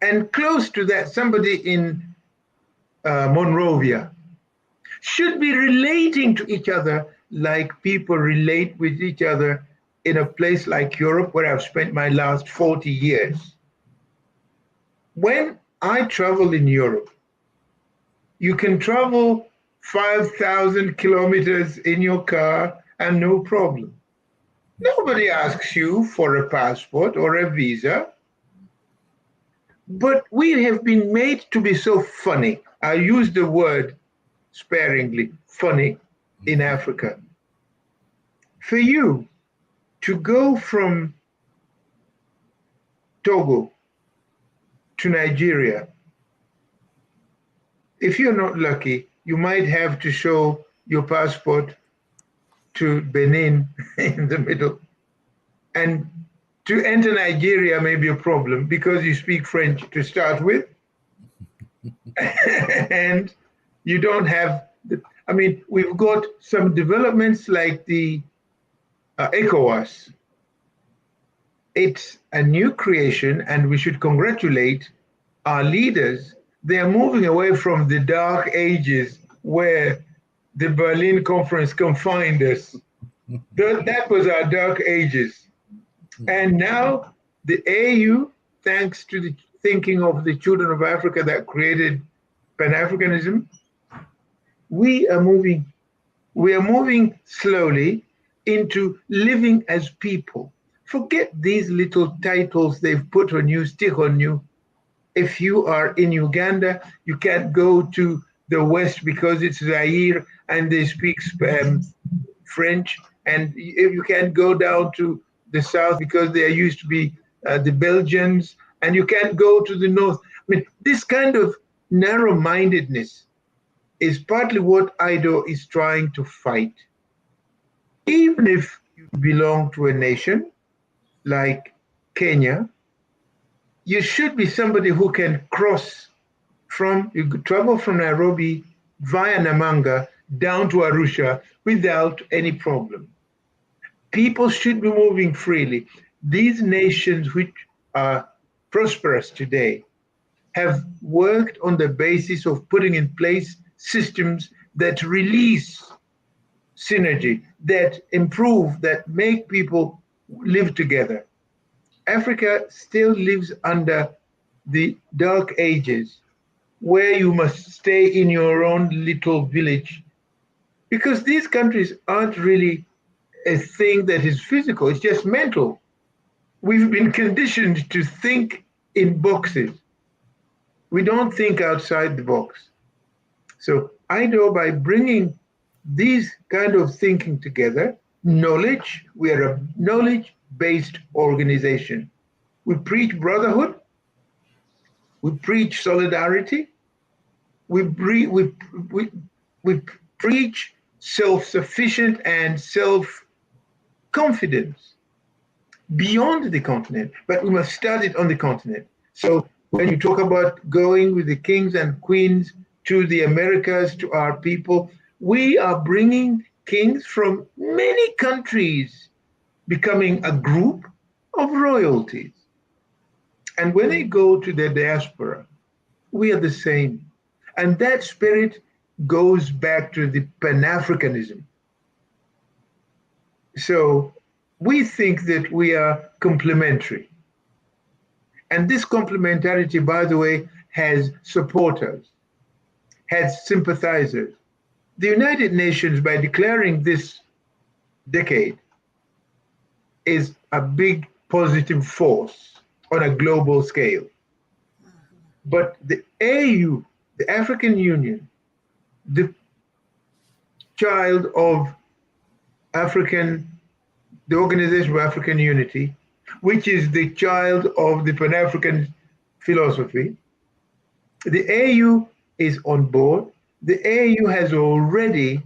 and close to that, somebody in Monrovia, should be relating to each other like people relate with each other in a place like Europe, where I've spent my last 40 years. When I travel in Europe, you can travel 5,000 kilometers in your car and no problem. Nobody asks you for a passport or a visa. But we have been made to be so funny. I use the word sparingly, funny, in Africa. For you to go from Togo to Nigeria, if you're not lucky, you might have to show your passport to Benin in the middle. And to enter Nigeria may be a problem because you speak French to start with. And you don't have, we've got some developments like the ECOWAS. It's a new creation, and we should congratulate our leaders. They are moving away from the dark ages where the Berlin Conference confined us. That was our dark ages. And now the AU, thanks to the thinking of the children of Africa that created Pan-Africanism, we are moving slowly into living as people. Forget these little titles they've put on you, stick on you. If you are in Uganda, you can't go to the West because it's Zaire and they speak French. And if you can't go down to the South because they used to be the Belgians and you can't go to the north. I mean, this kind of narrow-mindedness is partly what AIDO is trying to fight. Even if you belong to a nation like Kenya, you should be somebody who can you could travel from Nairobi via Namanga down to Arusha without any problem. People should be moving freely. These nations which are prosperous today have worked on the basis of putting in place systems that release synergy, that improve, that make people live together. Africa still lives under the dark ages where you must stay in your own little village because these countries aren't really a thing that is physical, it's just mental. We've been conditioned to think in boxes. We don't think outside the box. So AIDO, by bringing these kind of thinking together, we are a knowledge-based organization. We preach brotherhood, we preach solidarity, we preach self-sufficient and self-confidence beyond the continent, but we must start it on the continent. So when you talk about going with the kings and queens to the Americas, to our people, we are bringing kings from many countries becoming a group of royalties. And when they go to their diaspora, we are the same. And that spirit goes back to the Pan-Africanism. So we think that we are complementary. And this complementarity, by the way, has supporters, has sympathizers. The United Nations, by declaring this decade, is a big positive force on a global scale. But the AU, the African Union, the child of the Organization of African Unity, which is the child of the Pan-African philosophy, the AU is on board. The AU has already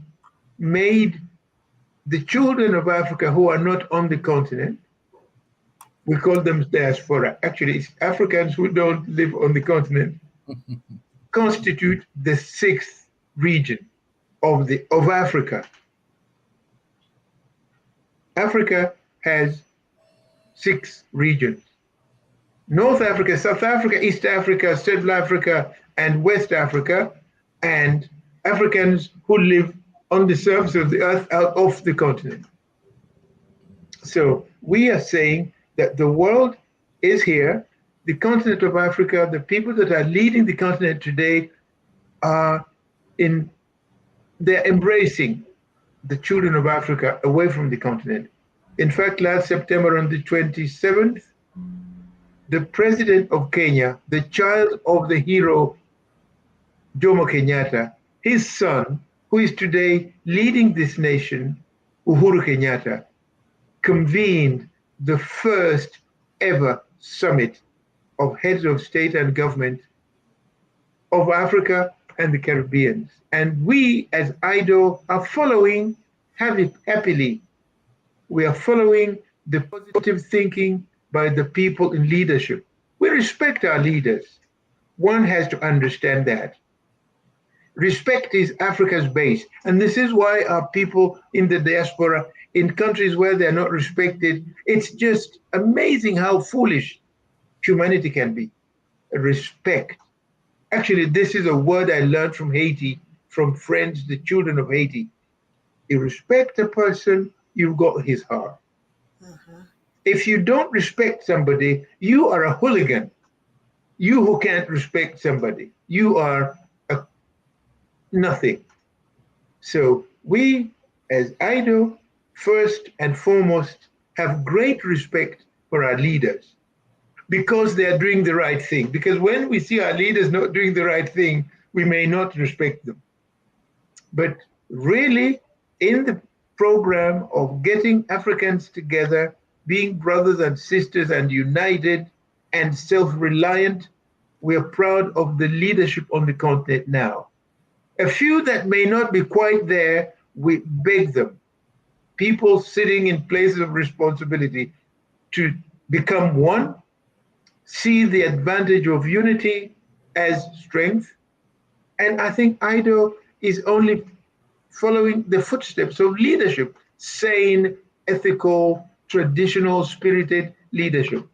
made the children of Africa who are not on the continent, we call them diaspora. Actually, it's Africans who don't live on the continent, constitute the sixth region of Africa. Africa has 6 regions: North Africa, South Africa, East Africa, Central Africa, and West Africa, and Africans who live on the surface of the earth out of the continent. So we are saying that the world is here, the continent of Africa, the people that are leading the continent today they're embracing the children of Africa away from the continent. In fact, last September on the 27th, the president of Kenya, the child of the hero Jomo Kenyatta, his son, who is today leading this nation, Uhuru Kenyatta, convened the first ever summit of heads of state and government of Africa and the Caribbean. And we as AIDO are following happily. We are following the positive thinking by the people in leadership. We respect our leaders. One has to understand that. Respect is Africa's base. And this is why our people in the diaspora, in countries where they're not respected, it's just amazing how foolish humanity can be. Respect. Actually, this is a word I learned from Haiti, from friends, the children of Haiti. You respect a person, you've got his heart. If you don't respect somebody, you are a hooligan. You who can't respect somebody, you are nothing. So we, as AIDO, first and foremost, have great respect for our leaders because they are doing the right thing. Because when we see our leaders not doing the right thing, we may not respect them. But really, in the program of getting Africans together, being brothers and sisters and united, and self-reliant. We are proud of the leadership on the continent now. A few that may not be quite there, we beg them, people sitting in places of responsibility, to become one, see the advantage of unity as strength. And I think AIDO is only following the footsteps of leadership, sane, ethical, traditional, spirited leadership.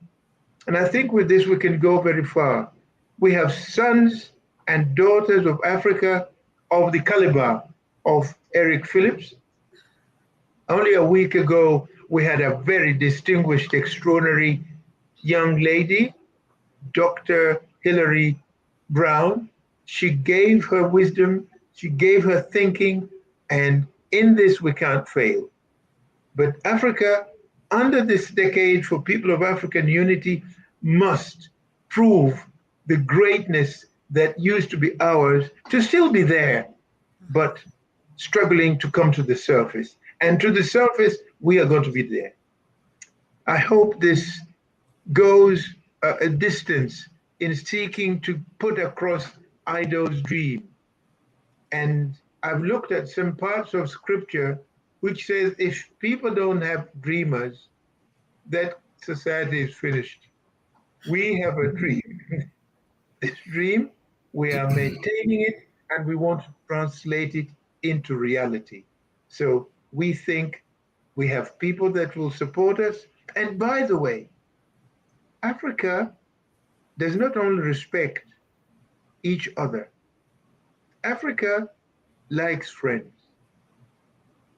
And I think with this we can go very far. We have sons and daughters of Africa of the caliber of Eric Phillips. Only a week ago, we had a very distinguished, extraordinary young lady, Dr. Hilary Brown. She gave her wisdom, she gave her thinking, and in this we can't fail. But Africa, under this decade for people of African unity, must prove the greatness that used to be ours to still be there, but struggling to come to the surface. And to the surface, we are going to be there. I hope this goes a distance in seeking to put across AIDO's dream. And I've looked at some parts of scripture which says if people don't have dreamers, that society is finished. We have a dream. This dream, we are maintaining it, and we want to translate it into reality. So we think we have people that will support us. And by the way, Africa does not only respect each other, Africa likes friends.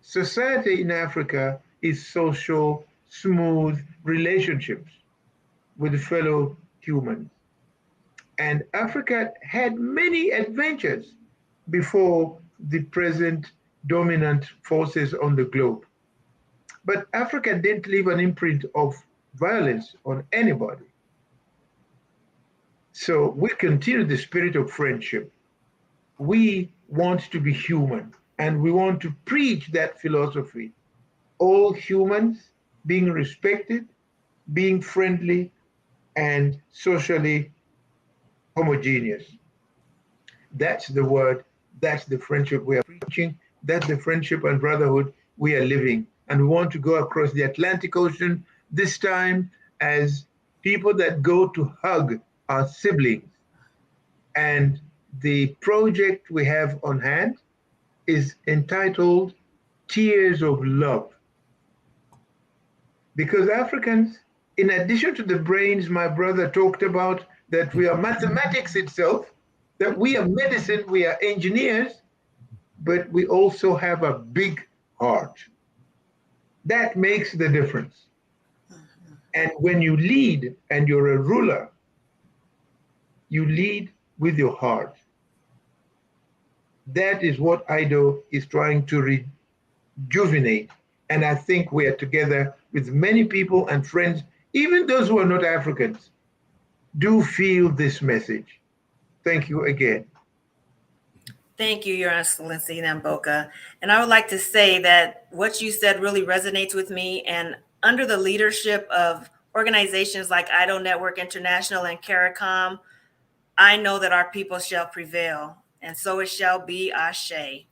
Society in Africa is social, smooth relationships with fellow humans. And Africa had many adventures before the present dominant forces on the globe. But Africa didn't leave an imprint of violence on anybody. So we continue the spirit of friendship. We want to be human, and we want to preach that philosophy. All humans being respected, being friendly, and socially homogeneous. That's the word, that's the friendship we are preaching, that's the friendship and brotherhood we are living. And we want to go across the Atlantic Ocean, this time as people that go to hug our siblings. And the project we have on hand is entitled Tears of Love. Because Africans, in addition to the brains my brother talked about, that we are mathematics itself, that we are medicine, we are engineers, but we also have a big heart. That makes the difference. And when you lead and you're a ruler, you lead with your heart. That is what AIDO is trying to rejuvenate. And I think we are together with many people and friends, even those who are not Africans, do feel this message. Thank you again. Thank you, Your Excellency Namboka. And I would like to say that what you said really resonates with me. And under the leadership of organizations like AIDO Network International and Caricom, I know that our people shall prevail, and so it shall be, Ashe.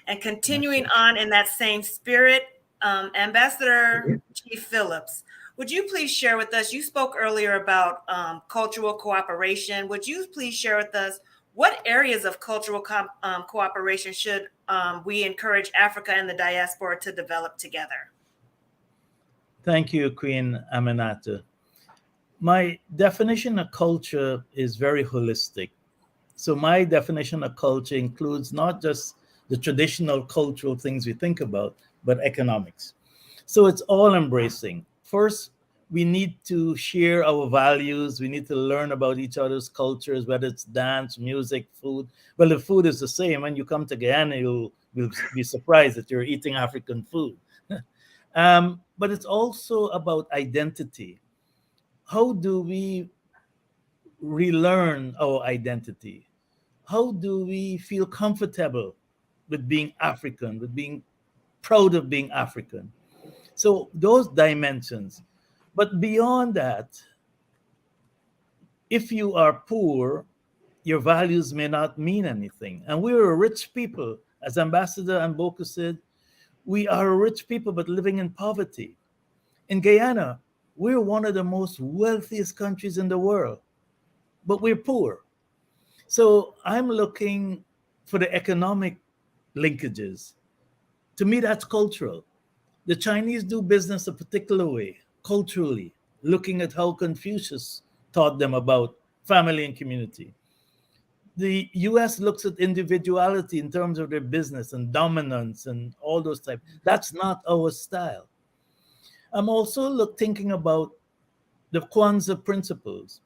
And continuing on in that same spirit, Ambassador Chief Phillips, would you please share with us, you spoke earlier about cultural cooperation. Would you please share with us what areas of cultural cooperation should we encourage Africa and the diaspora to develop together? Thank you, Queen Aminata. My definition of culture is very holistic. So my definition of culture includes not just the traditional cultural things we think about, but economics. So it's all embracing. First, we need to share our values. We need to learn about each other's cultures, whether it's dance, music, food. Well, the food is the same. When you come to Guyana, you'll be surprised that you're eating African food. But it's also about identity. How do we relearn our identity? How do we feel comfortable with being African, with being proud of being African? So those dimensions. But beyond that, If you are poor, your values may not mean anything. And we're a rich people. As Ambassador Mboka said, we are a rich people, but living in poverty. In Guyana, we're one of the most wealthiest countries in the world, but we're poor. So I'm looking for the economic linkages. To me, that's cultural. The Chinese do business a particular way, culturally, looking at how Confucius taught them about family and community. The US looks at individuality in terms of their business and dominance and all those types. That's not our style. I'm also thinking about the Kwanzaa principles.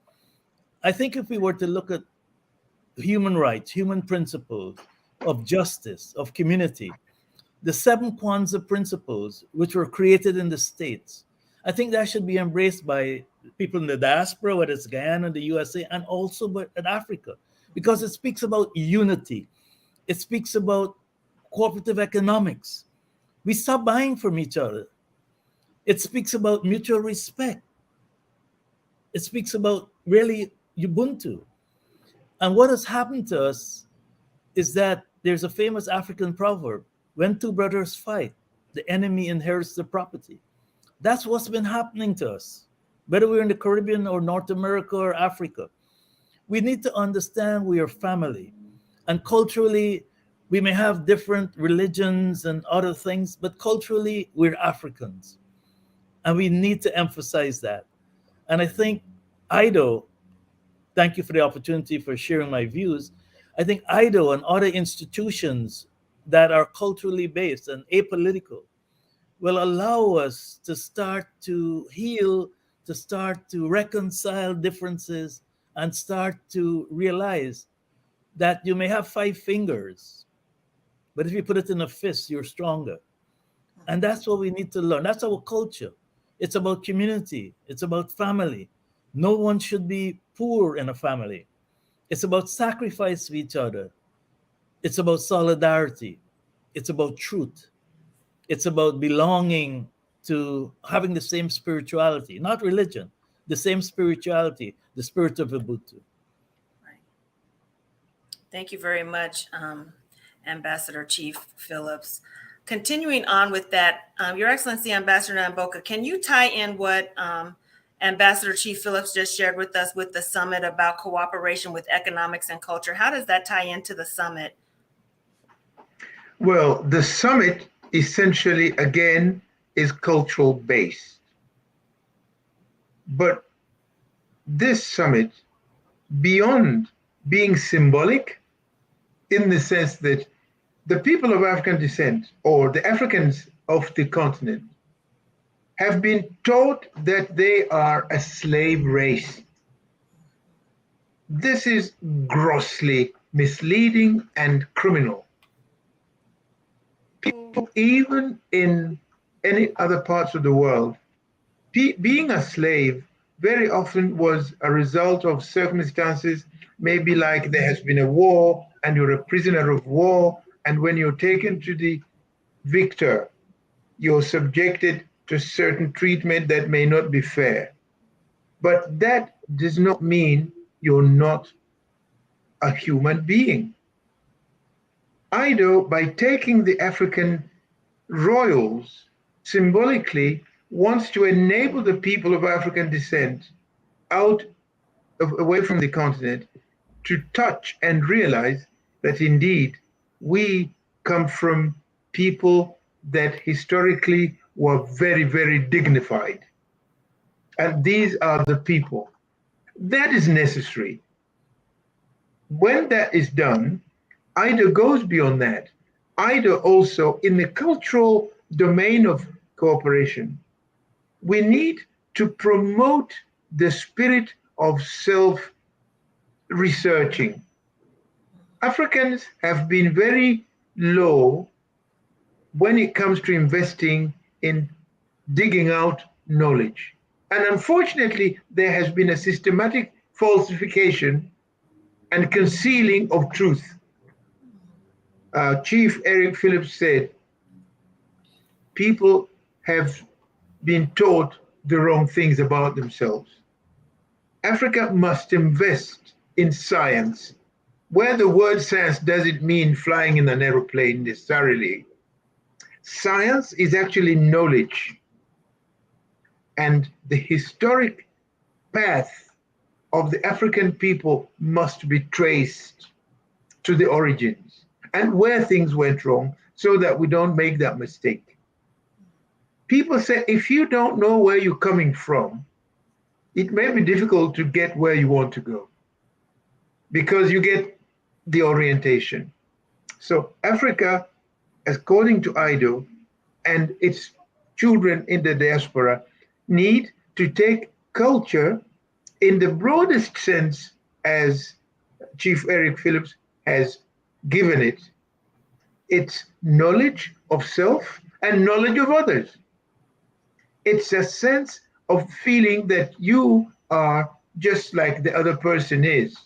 I think if we were to look at human rights, human principles of justice, of community, the seven Kwanzaa principles, which were created in the States, I think that should be embraced by people in the diaspora, whether it's Guyana, the USA, and also in Africa, because it speaks about unity. It speaks about cooperative economics. We stop buying from each other. It speaks about mutual respect. It speaks about really Ubuntu. And what has happened to us is that there's a famous African proverb: when two brothers fight, the enemy inherits the property. That's what's been happening to us, whether we're in the Caribbean or North America or Africa. We need to understand we are family. And culturally, we may have different religions and other things, but culturally, we're Africans. And we need to emphasize that. And I think AIDO, thank you for the opportunity for sharing my views. I think AIDO and other institutions that are culturally based and apolitical will allow us to start to heal, to start to reconcile differences, and start to realize that you may have five fingers, but if you put it in a fist, you're stronger. And that's what we need to learn. That's our culture. It's about community, it's about family. No one should be poor in a family. It's about sacrifice to each other. It's about solidarity. It's about truth. It's about belonging to having the same spirituality, not religion, the same spirituality, the spirit of Ubuntu. Right. Thank you very much, Ambassador Chief Phillips. Continuing on with that, Your Excellency, Ambassador Mboka, can you tie in what Ambassador Chief Phillips just shared with us with the summit about cooperation with economics and culture? How does that tie into the summit? Well, the summit essentially, again, is cultural based. But this summit, beyond being symbolic, in the sense that the people of African descent, or the Africans of the continent, have been taught that they are a slave race. This is grossly misleading and criminal. People, even in any other parts of the world, being a slave very often was a result of circumstances, maybe like there has been a war and you're a prisoner of war, and when you're taken to the victor, you're subjected to certain treatment that may not be fair. But that does not mean you're not a human being. AIDO, by taking the African royals, symbolically wants to enable the people of African descent away from the continent to touch and realize that indeed we come from people that historically were very, very dignified. And these are the people. That is necessary. When that is done, AIDO goes beyond that. AIDO also, in the cultural domain of cooperation, we need to promote the spirit of self-researching. Africans have been very low when it comes to investing in digging out knowledge. And unfortunately, there has been a systematic falsification and concealing of truth. Chief Eric Phillips said, people have been taught the wrong things about themselves. Africa must invest in science, where the word science doesn't mean flying in an aeroplane necessarily. Science is actually knowledge, and the historic path of the African people must be traced to the origins and where things went wrong so that we don't make that mistake. People say if you don't know where you're coming from, it may be difficult to get where you want to go because you get the orientation. So Africa, according to AIDO, and its children in the diaspora need to take culture in the broadest sense as Chief Eric Phillips has given it. It's knowledge of self and knowledge of others. It's a sense of feeling that you are just like the other person is.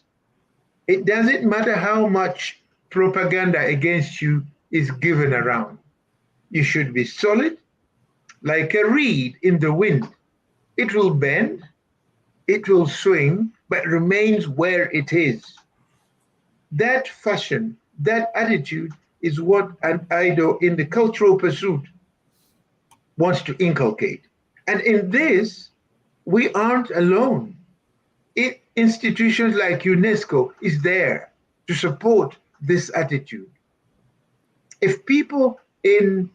It doesn't matter how much propaganda against you is given around. You should be solid, like a reed in the wind. It will bend, it will swing, but remains where it is. That fashion, that attitude is what an AIDO in the cultural pursuit wants to inculcate. And in this, we aren't alone. Institutions like UNESCO is there to support this attitude. If people in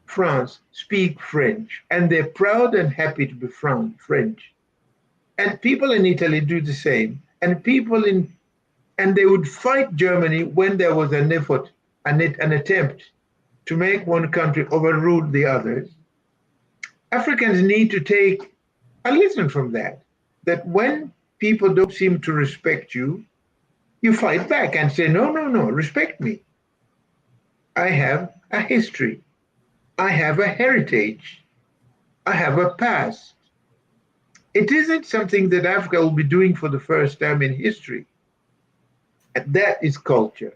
France speak French and they're proud and happy to be French, and people in Italy do the same, and they would fight Germany when there was an effort, an attempt to make one country overrule the others. Africans need to take a lesson from that, that when people don't seem to respect you, you fight back and say, no, respect me. I have a history. I have a heritage. I have a past. It isn't something that Africa will be doing for the first time in history. And that is culture.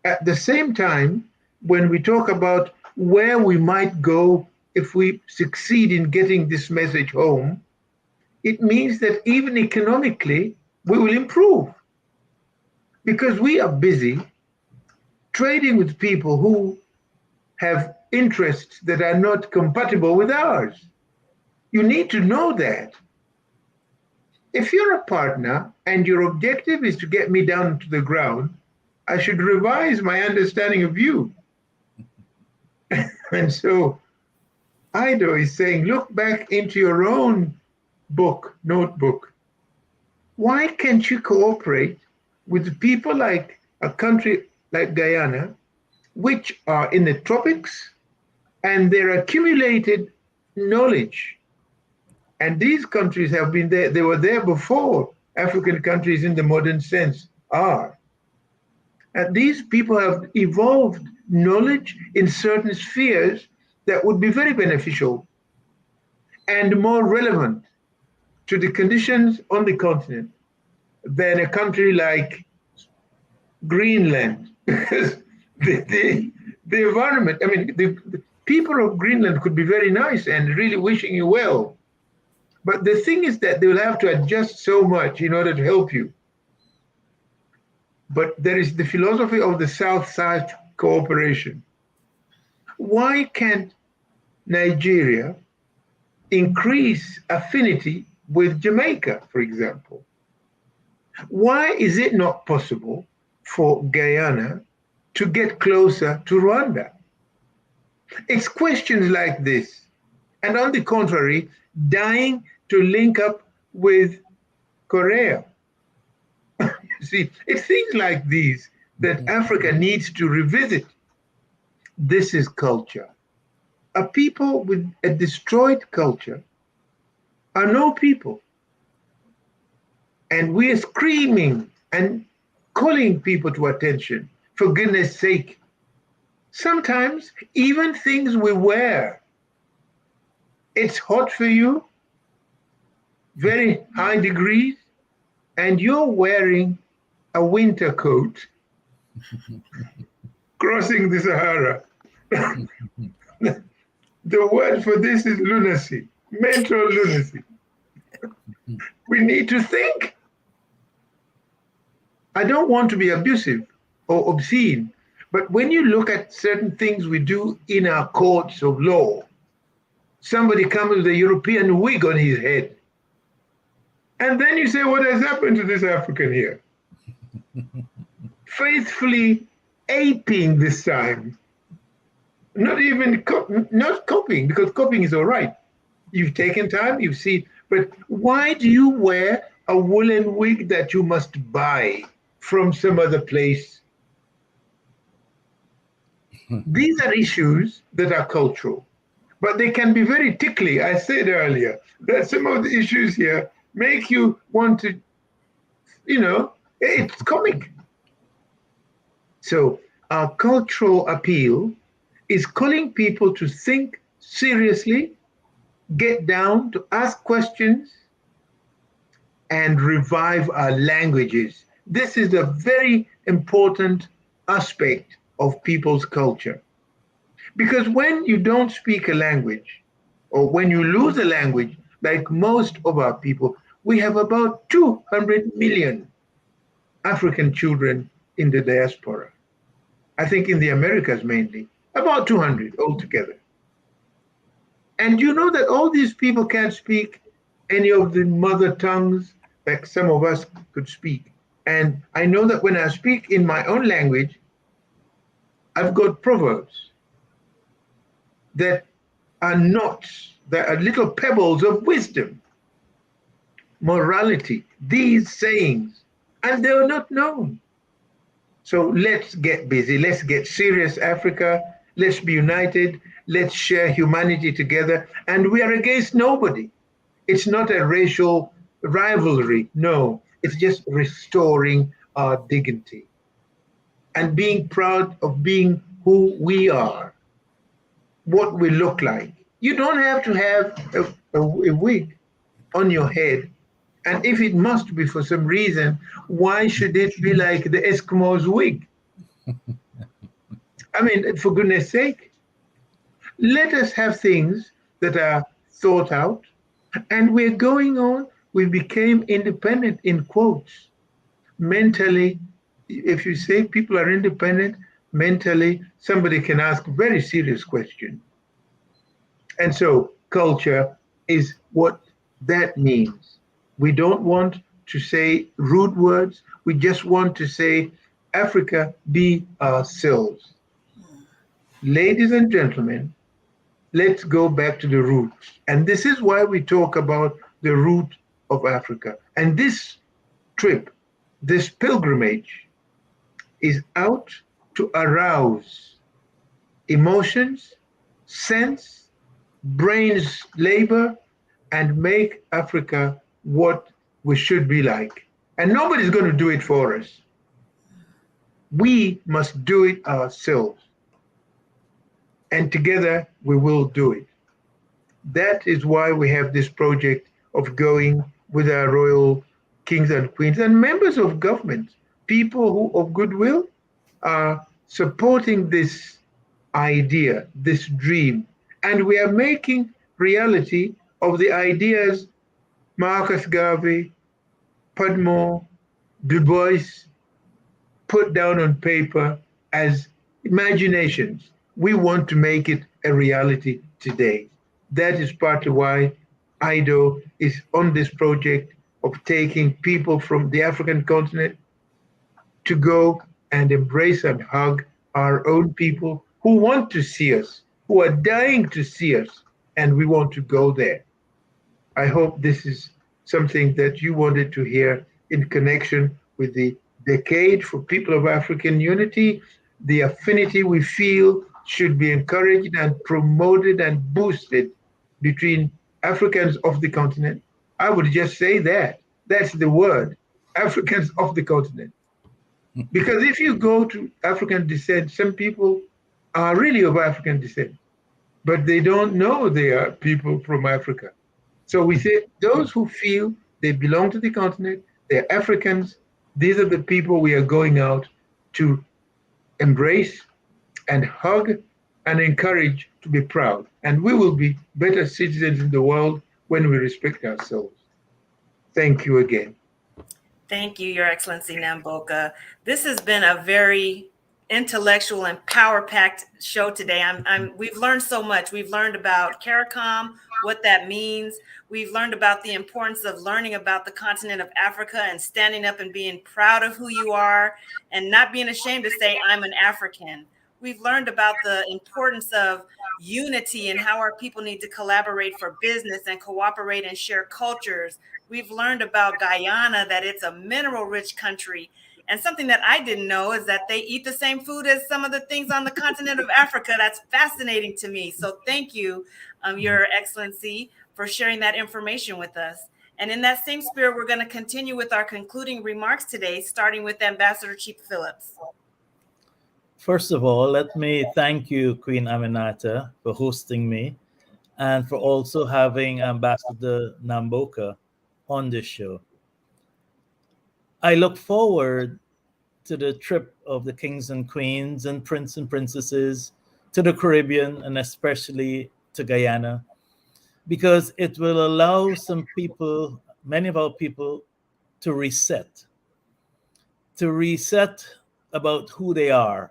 At the same time, when we talk about where we might go if we succeed in getting this message home, it means that even economically, we will improve. Because we are busy trading with people who have interests that are not compatible with ours. You need to know that. If you're a partner and your objective is to get me down to the ground, I should revise my understanding of you. And so AIDO is saying, look back into your own notebook. Why can't you cooperate with people like a country like Guyana, which are in the tropics, and their accumulated knowledge? And these countries have been there, they were there before African countries in the modern sense are. And these people have evolved knowledge in certain spheres that would be very beneficial and more relevant to the conditions on the continent than a country like Greenland. Because the environment, I mean, the people of Greenland could be very nice and really wishing you well. But the thing is that they will have to adjust so much in order to help you. But there is the philosophy of the South-South cooperation. Why can't Nigeria increase affinity with Jamaica, for example? Why is it not possible for Guyana to get closer to Rwanda? It's questions like this. And on the contrary, dying to link up with Korea. See, it's things like these that Africa needs to revisit. This is culture. A people with a destroyed culture are no people. And we are screaming and calling people to attention, for goodness sake. Sometimes even things we wear, it's hot for you, very high degrees, and you're wearing a winter coat crossing the Sahara. The word for this is lunacy, mental lunacy. We need to think. I don't want to be abusive or obscene, but when you look at certain things we do in our courts of law, somebody comes with a European wig on his head. And then you say, what has happened to this African here? Faithfully aping this time. Not even not copying, because copying is all right. You've taken time, you've seen, but why do you wear a woolen wig that you must buy from some other place? These are issues that are cultural, but they can be very tickly. I said earlier that some of the issues here make you want to, it's comic. So our cultural appeal is calling people to think seriously, get down to ask questions, and revive our languages. This is a very important aspect of people's culture. Because when you don't speak a language, or when you lose a language, like most of our people, we have about 200 million African children in the diaspora. I think in the Americas mainly, about 200 altogether. And you know that all these people can't speak any of the mother tongues like some of us could speak. And I know that when I speak in my own language, I've got proverbs that are knots, that are little pebbles of wisdom, morality, these sayings, and they are not known. So let's get busy. Let's get serious, Africa. Let's be united. Let's share humanity together. And we are against nobody. It's not a racial rivalry. No, it's just restoring our dignity and being proud of being who we are, what we look like. You don't have to have a wig on your head. And if it must be for some reason, why should it be like the Eskimos' wig? I mean, for goodness sake, let us have things that are thought out. And we're going on. We became independent, in quotes, mentally. If you say people are independent mentally, somebody can ask a very serious question. And so culture is what that means. We don't want to say rude words. We just want to say, Africa, be ourselves. Ladies and gentlemen, let's go back to the roots. And this is why we talk about the root of Africa. And this trip, this pilgrimage, is out to arouse emotions, sense, brain's labor, and make Africa what we should be like. And nobody's going to do it for us. We must do it ourselves. And together we will do it. That is why we have this project of going with our royal kings and queens and members of government, people who of goodwill are supporting this idea, this dream. And we are making reality of the ideas Marcus Garvey, Padmore, Du Bois put down on paper as imaginations. We want to make it a reality today. That is partly why AIDO is on this project of taking people from the African continent to go and embrace and hug our own people who want to see us, who are dying to see us, and we want to go there. I hope this is something that you wanted to hear in connection with the decade for people of African unity. The affinity we feel should be encouraged and promoted and boosted between Africans of the continent. I would just say that. That's the word, Africans of the continent. Because if you go to African descent, some people are really of African descent, but they don't know they are people from Africa. So we say those who feel they belong to the continent, they're Africans, these are the people we are going out to embrace and hug and encourage to be proud. And we will be better citizens in the world when we respect ourselves. Thank you again. Thank you, Your Excellency Namboka. This has been a very intellectual and power-packed show today. We've learned so much. We've learned about CARICOM, what that means. We've learned about the importance of learning about the continent of Africa and standing up and being proud of who you are and not being ashamed to say, I'm an African. We've learned about the importance of unity and how our people need to collaborate for business and cooperate and share cultures. We've learned about Guyana, that it's a mineral rich country. And something that I didn't know is that they eat the same food as some of the things on the continent of Africa. That's fascinating to me. So thank you, Your Excellency, for sharing that information with us. And in that same spirit, we're going to continue with our concluding remarks today, starting with Ambassador Chief Phillips. First of all, let me thank you, Queen Aminata, for hosting me and for also having Ambassador Namboka on this show. I look forward to the trip of the kings and queens and prince and princesses to the Caribbean and especially to Guyana, because it will allow some people, many of our people, to reset about who they are,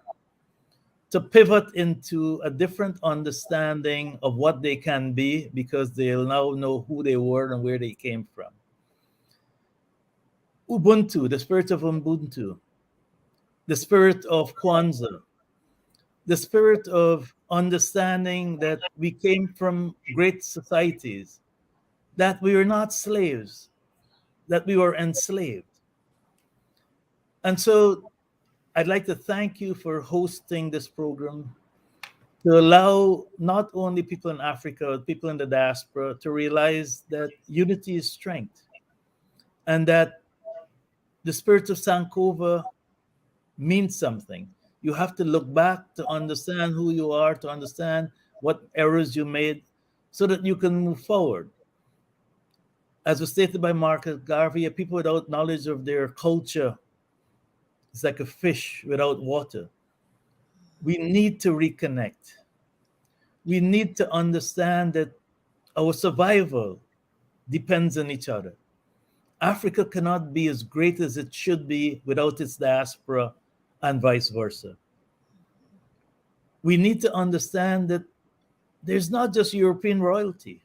to pivot into a different understanding of what they can be, because they'll now know who they were and where they came from. Ubuntu, the spirit of Ubuntu, the spirit of Kwanzaa, the spirit of understanding that we came from great societies, that we were not slaves, that we were enslaved. And so I'd like to thank you for hosting this program to allow not only people in Africa, but people in the diaspora to realize that unity is strength, and that the spirit of Sankova means something. You have to look back to understand who you are, to understand what errors you made, so that you can move forward. As was stated by Marcus Garvey, a people without knowledge of their culture is like a fish without water. We need to reconnect. We need to understand that our survival depends on each other. Africa cannot be as great as it should be without its diaspora, and vice versa. We need to understand that there's not just European royalty,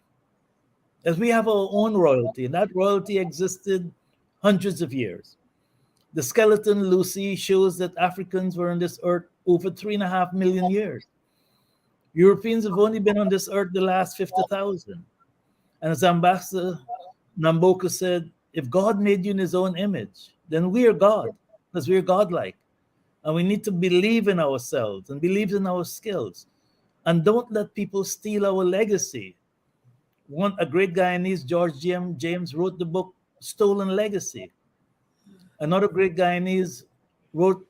as we have our own royalty, and that royalty existed hundreds of years. The skeleton, Lucy, shows that Africans were on this earth over 3.5 million years. Europeans have only been on this earth the last 50,000. And as Ambassador Namboka said, if God made you in his own image, then we are God, because we are godlike. And we need to believe in ourselves and believe in our skills. And don't let people steal our legacy. A great Guyanese, George James, wrote the book Stolen Legacy. Another great Guyanese wrote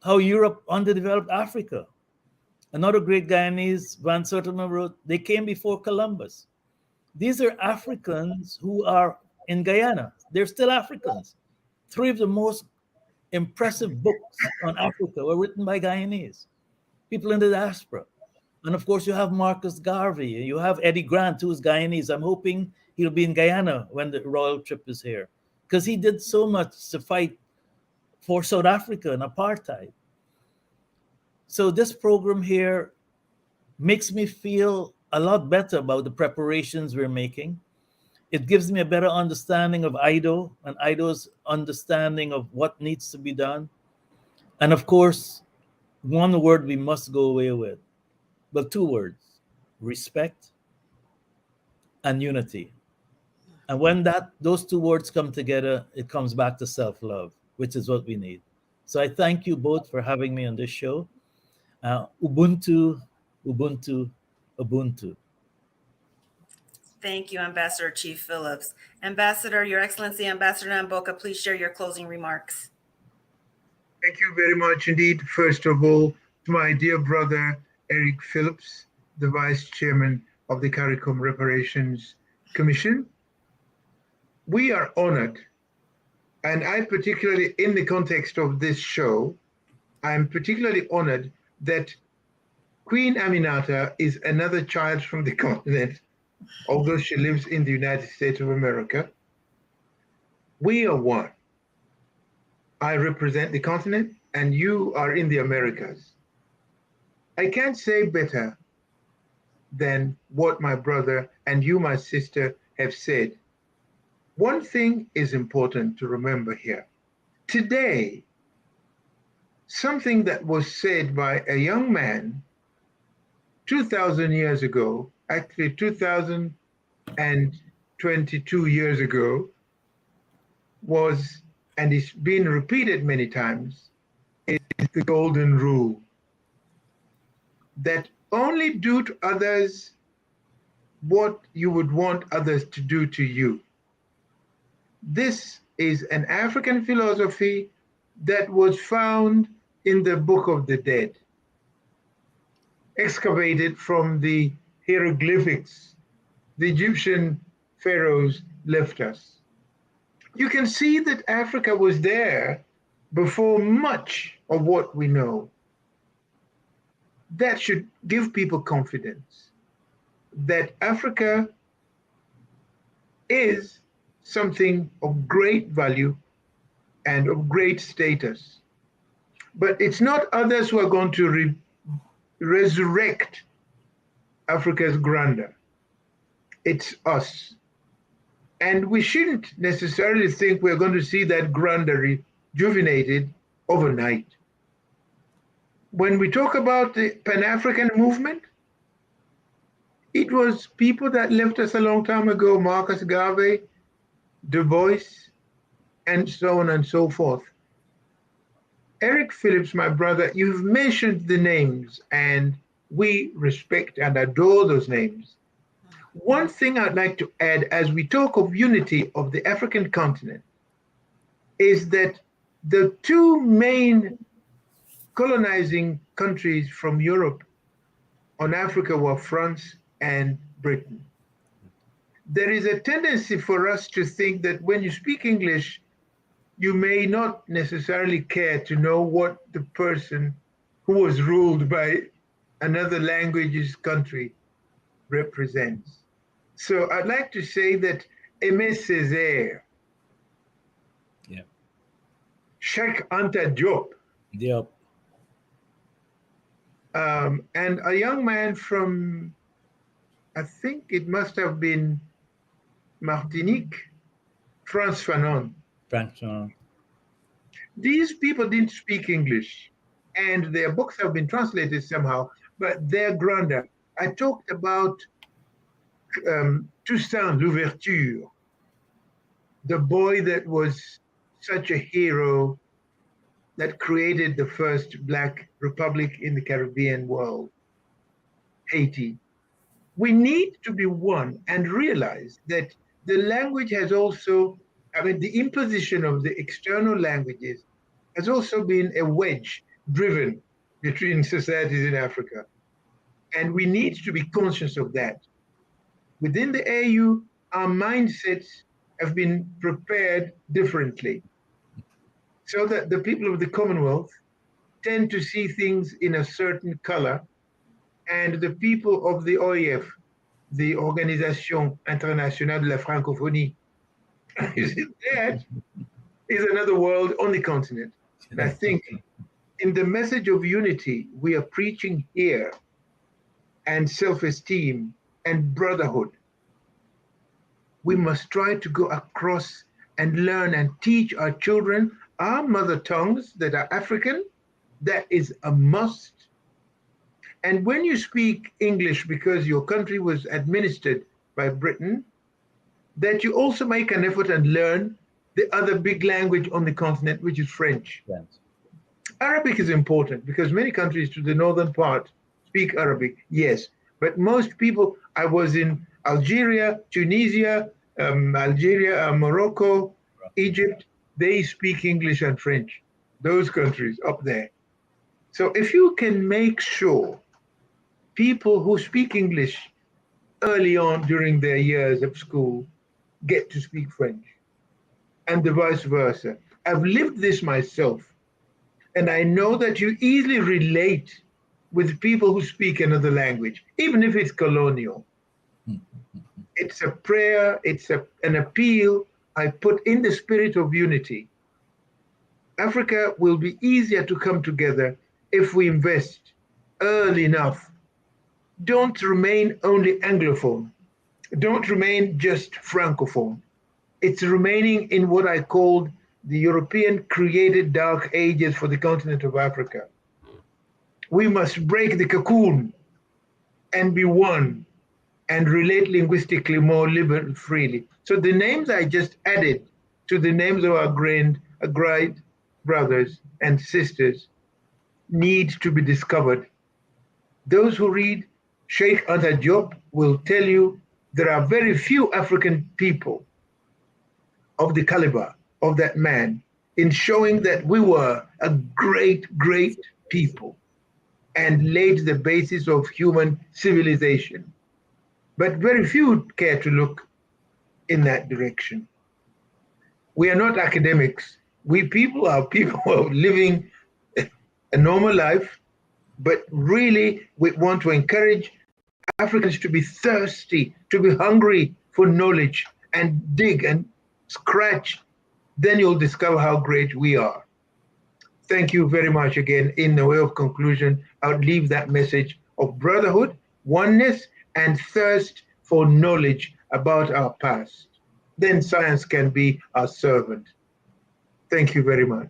how Europe underdeveloped Africa. Another great Guyanese, Van Sertima, wrote, They Came Before Columbus. These are Africans who are in Guyana. They're still Africans. 3 of the most impressive books on Africa were written by Guyanese, people in the diaspora. And of course, you have Marcus Garvey, you have Eddie Grant, who is Guyanese. I'm hoping he'll be in Guyana when the royal trip is here, because he did so much to fight for South Africa and apartheid. So this program here makes me feel a lot better about the preparations we're making. It gives me a better understanding of AIDO and AIDO's understanding of what needs to be done. And of course, one word we must go away with, but 2 words, respect and unity. And when those 2 words come together, it comes back to self-love, which is what we need. So I thank you both for having me on this show. Ubuntu, Ubuntu, Ubuntu. Thank you, Ambassador Chief Phillips. Ambassador, Your Excellency, Ambassador Namboka, please share your closing remarks. Thank you very much indeed. First of all, to my dear brother, Eric Phillips, the Vice Chairman of the Caricom Reparations Commission. We are honored, and I particularly, in the context of this show, I'm particularly honored that Queen Aminata is another child from the continent, although she lives in the United States of America. We are one. I represent the continent, and you are in the Americas. I can't say better than what my brother and you, my sister, have said. One thing is important to remember here. Today, something that was said by a young man 2,000 years ago, actually 2,022 years ago, was, and it's been repeated many times, is the golden rule that only do to others what you would want others to do to you. This is an African philosophy that was found in the Book of the Dead, excavated from the hieroglyphics the Egyptian pharaohs left us. You can see that Africa was there before much of what we know. That should give people confidence that Africa is something of great value and of great status. But it's not others who are going to resurrect Africa's grandeur. It's us. And we shouldn't necessarily think we're going to see that grandeur rejuvenated overnight. When we talk about the Pan-African movement, it was people that left us a long time ago, Marcus Garvey, Du Bois, and so on and so forth. Eric Phillips, my brother, you've mentioned the names, and we respect and adore those names. One thing I'd like to add as we talk of unity of the African continent is that the two main colonizing countries from Europe on Africa were France and Britain. There is a tendency for us to think that when you speak English, you may not necessarily care to know what the person who was ruled by another language's country represents. So I'd like to say that Aimé Césaire, Yeah. Cheikh Anta Diop, Yep. and a young man from, I think it must have been Martinique, Frantz Fanon. Frank. These people didn't speak English, and their books have been translated somehow, but their grandeur. I talked about Toussaint Louverture, the boy that was such a hero that created the first Black republic in the Caribbean world, Haiti. We need to be one and realize that the language has also, the imposition of the external languages has also been a wedge driven between societies in Africa. And we need to be conscious of that. Within the AU, our mindsets have been prepared differently, so that the people of the Commonwealth tend to see things in a certain color, and the people of the OIF, the Organisation Internationale de la Francophonie, that is another world on the continent. And I think in the message of unity we are preaching here, and self-esteem and brotherhood, we must try to go across and learn and teach our children our mother tongues that are African. That is a must. And when you speak English because your country was administered by Britain, that you also make an effort and learn the other big language on the continent, which is French. Yes. Arabic is important because many countries to the northern part speak Arabic, yes. But most people, I was in Algeria, Tunisia, Morocco, Egypt, they speak English and French, those countries up there. So if you can make sure people who speak English early on during their years of school get to speak French, and the vice versa. I've lived this myself, and I know that you easily relate with people who speak another language, even if it's colonial. It's a prayer, it's an appeal I put in the spirit of unity. Africa will be easier to come together if we invest early enough. Don't remain only Anglophone. Don't remain just Francophone. It's remaining in what I called the European created dark ages for the continent of Africa. We must break the cocoon and be one and relate linguistically more liberally, freely. So the names I just added to the names of our great brothers and sisters need to be discovered. Those who read Sheikh Anta Diop will tell you there are very few African people of the caliber of that man in showing that we were a great, great people and laid the basis of human civilization. But very few care to look in that direction. We are not academics. We people are people living a normal life, but really we want to encourage Africans to be thirsty, to be hungry for knowledge and dig and scratch. Then you'll discover how great we are. Thank you very much again. In the way of conclusion, I would leave that message of brotherhood, oneness, and thirst for knowledge about our past. Then science can be our servant. Thank you very much.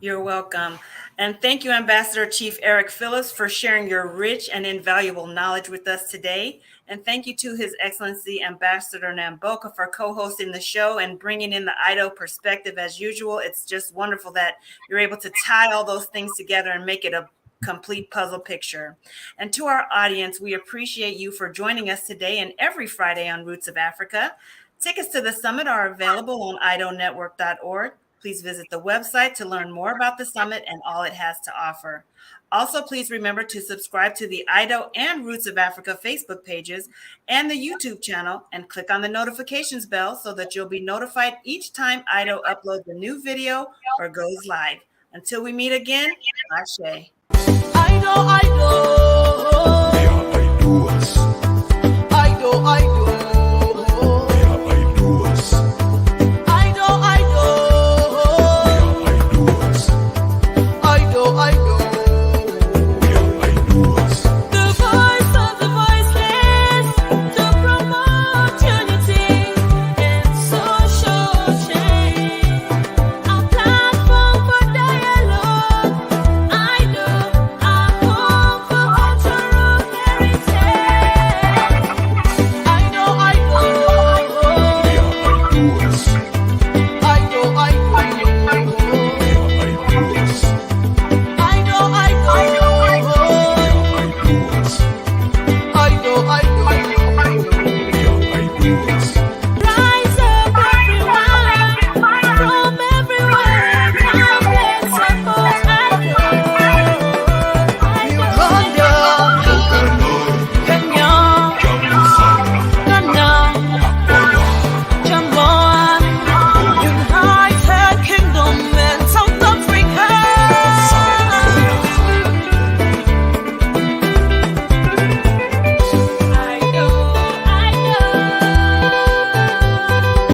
You're welcome. And thank you, Ambassador Chief Eric Phillips, for sharing your rich and invaluable knowledge with us today. And thank you to His Excellency Ambassador Namboka for co-hosting the show and bringing in the AIDO perspective as usual. It's just wonderful that you're able to tie all those things together and make it a complete puzzle picture. And to our audience, we appreciate you for joining us today and every Friday on Roots of Africa. Tickets to the summit are available on idonetwork.org. Please visit the website to learn more about the summit and all it has to offer. Also, please remember to subscribe to the AIDO and Roots of Africa Facebook pages and the YouTube channel and click on the notifications bell so that you'll be notified each time AIDO uploads a new video or goes live. Until we meet again, Ashe. AIDO, AIDO. We are IDOers. AIDO, AIDO.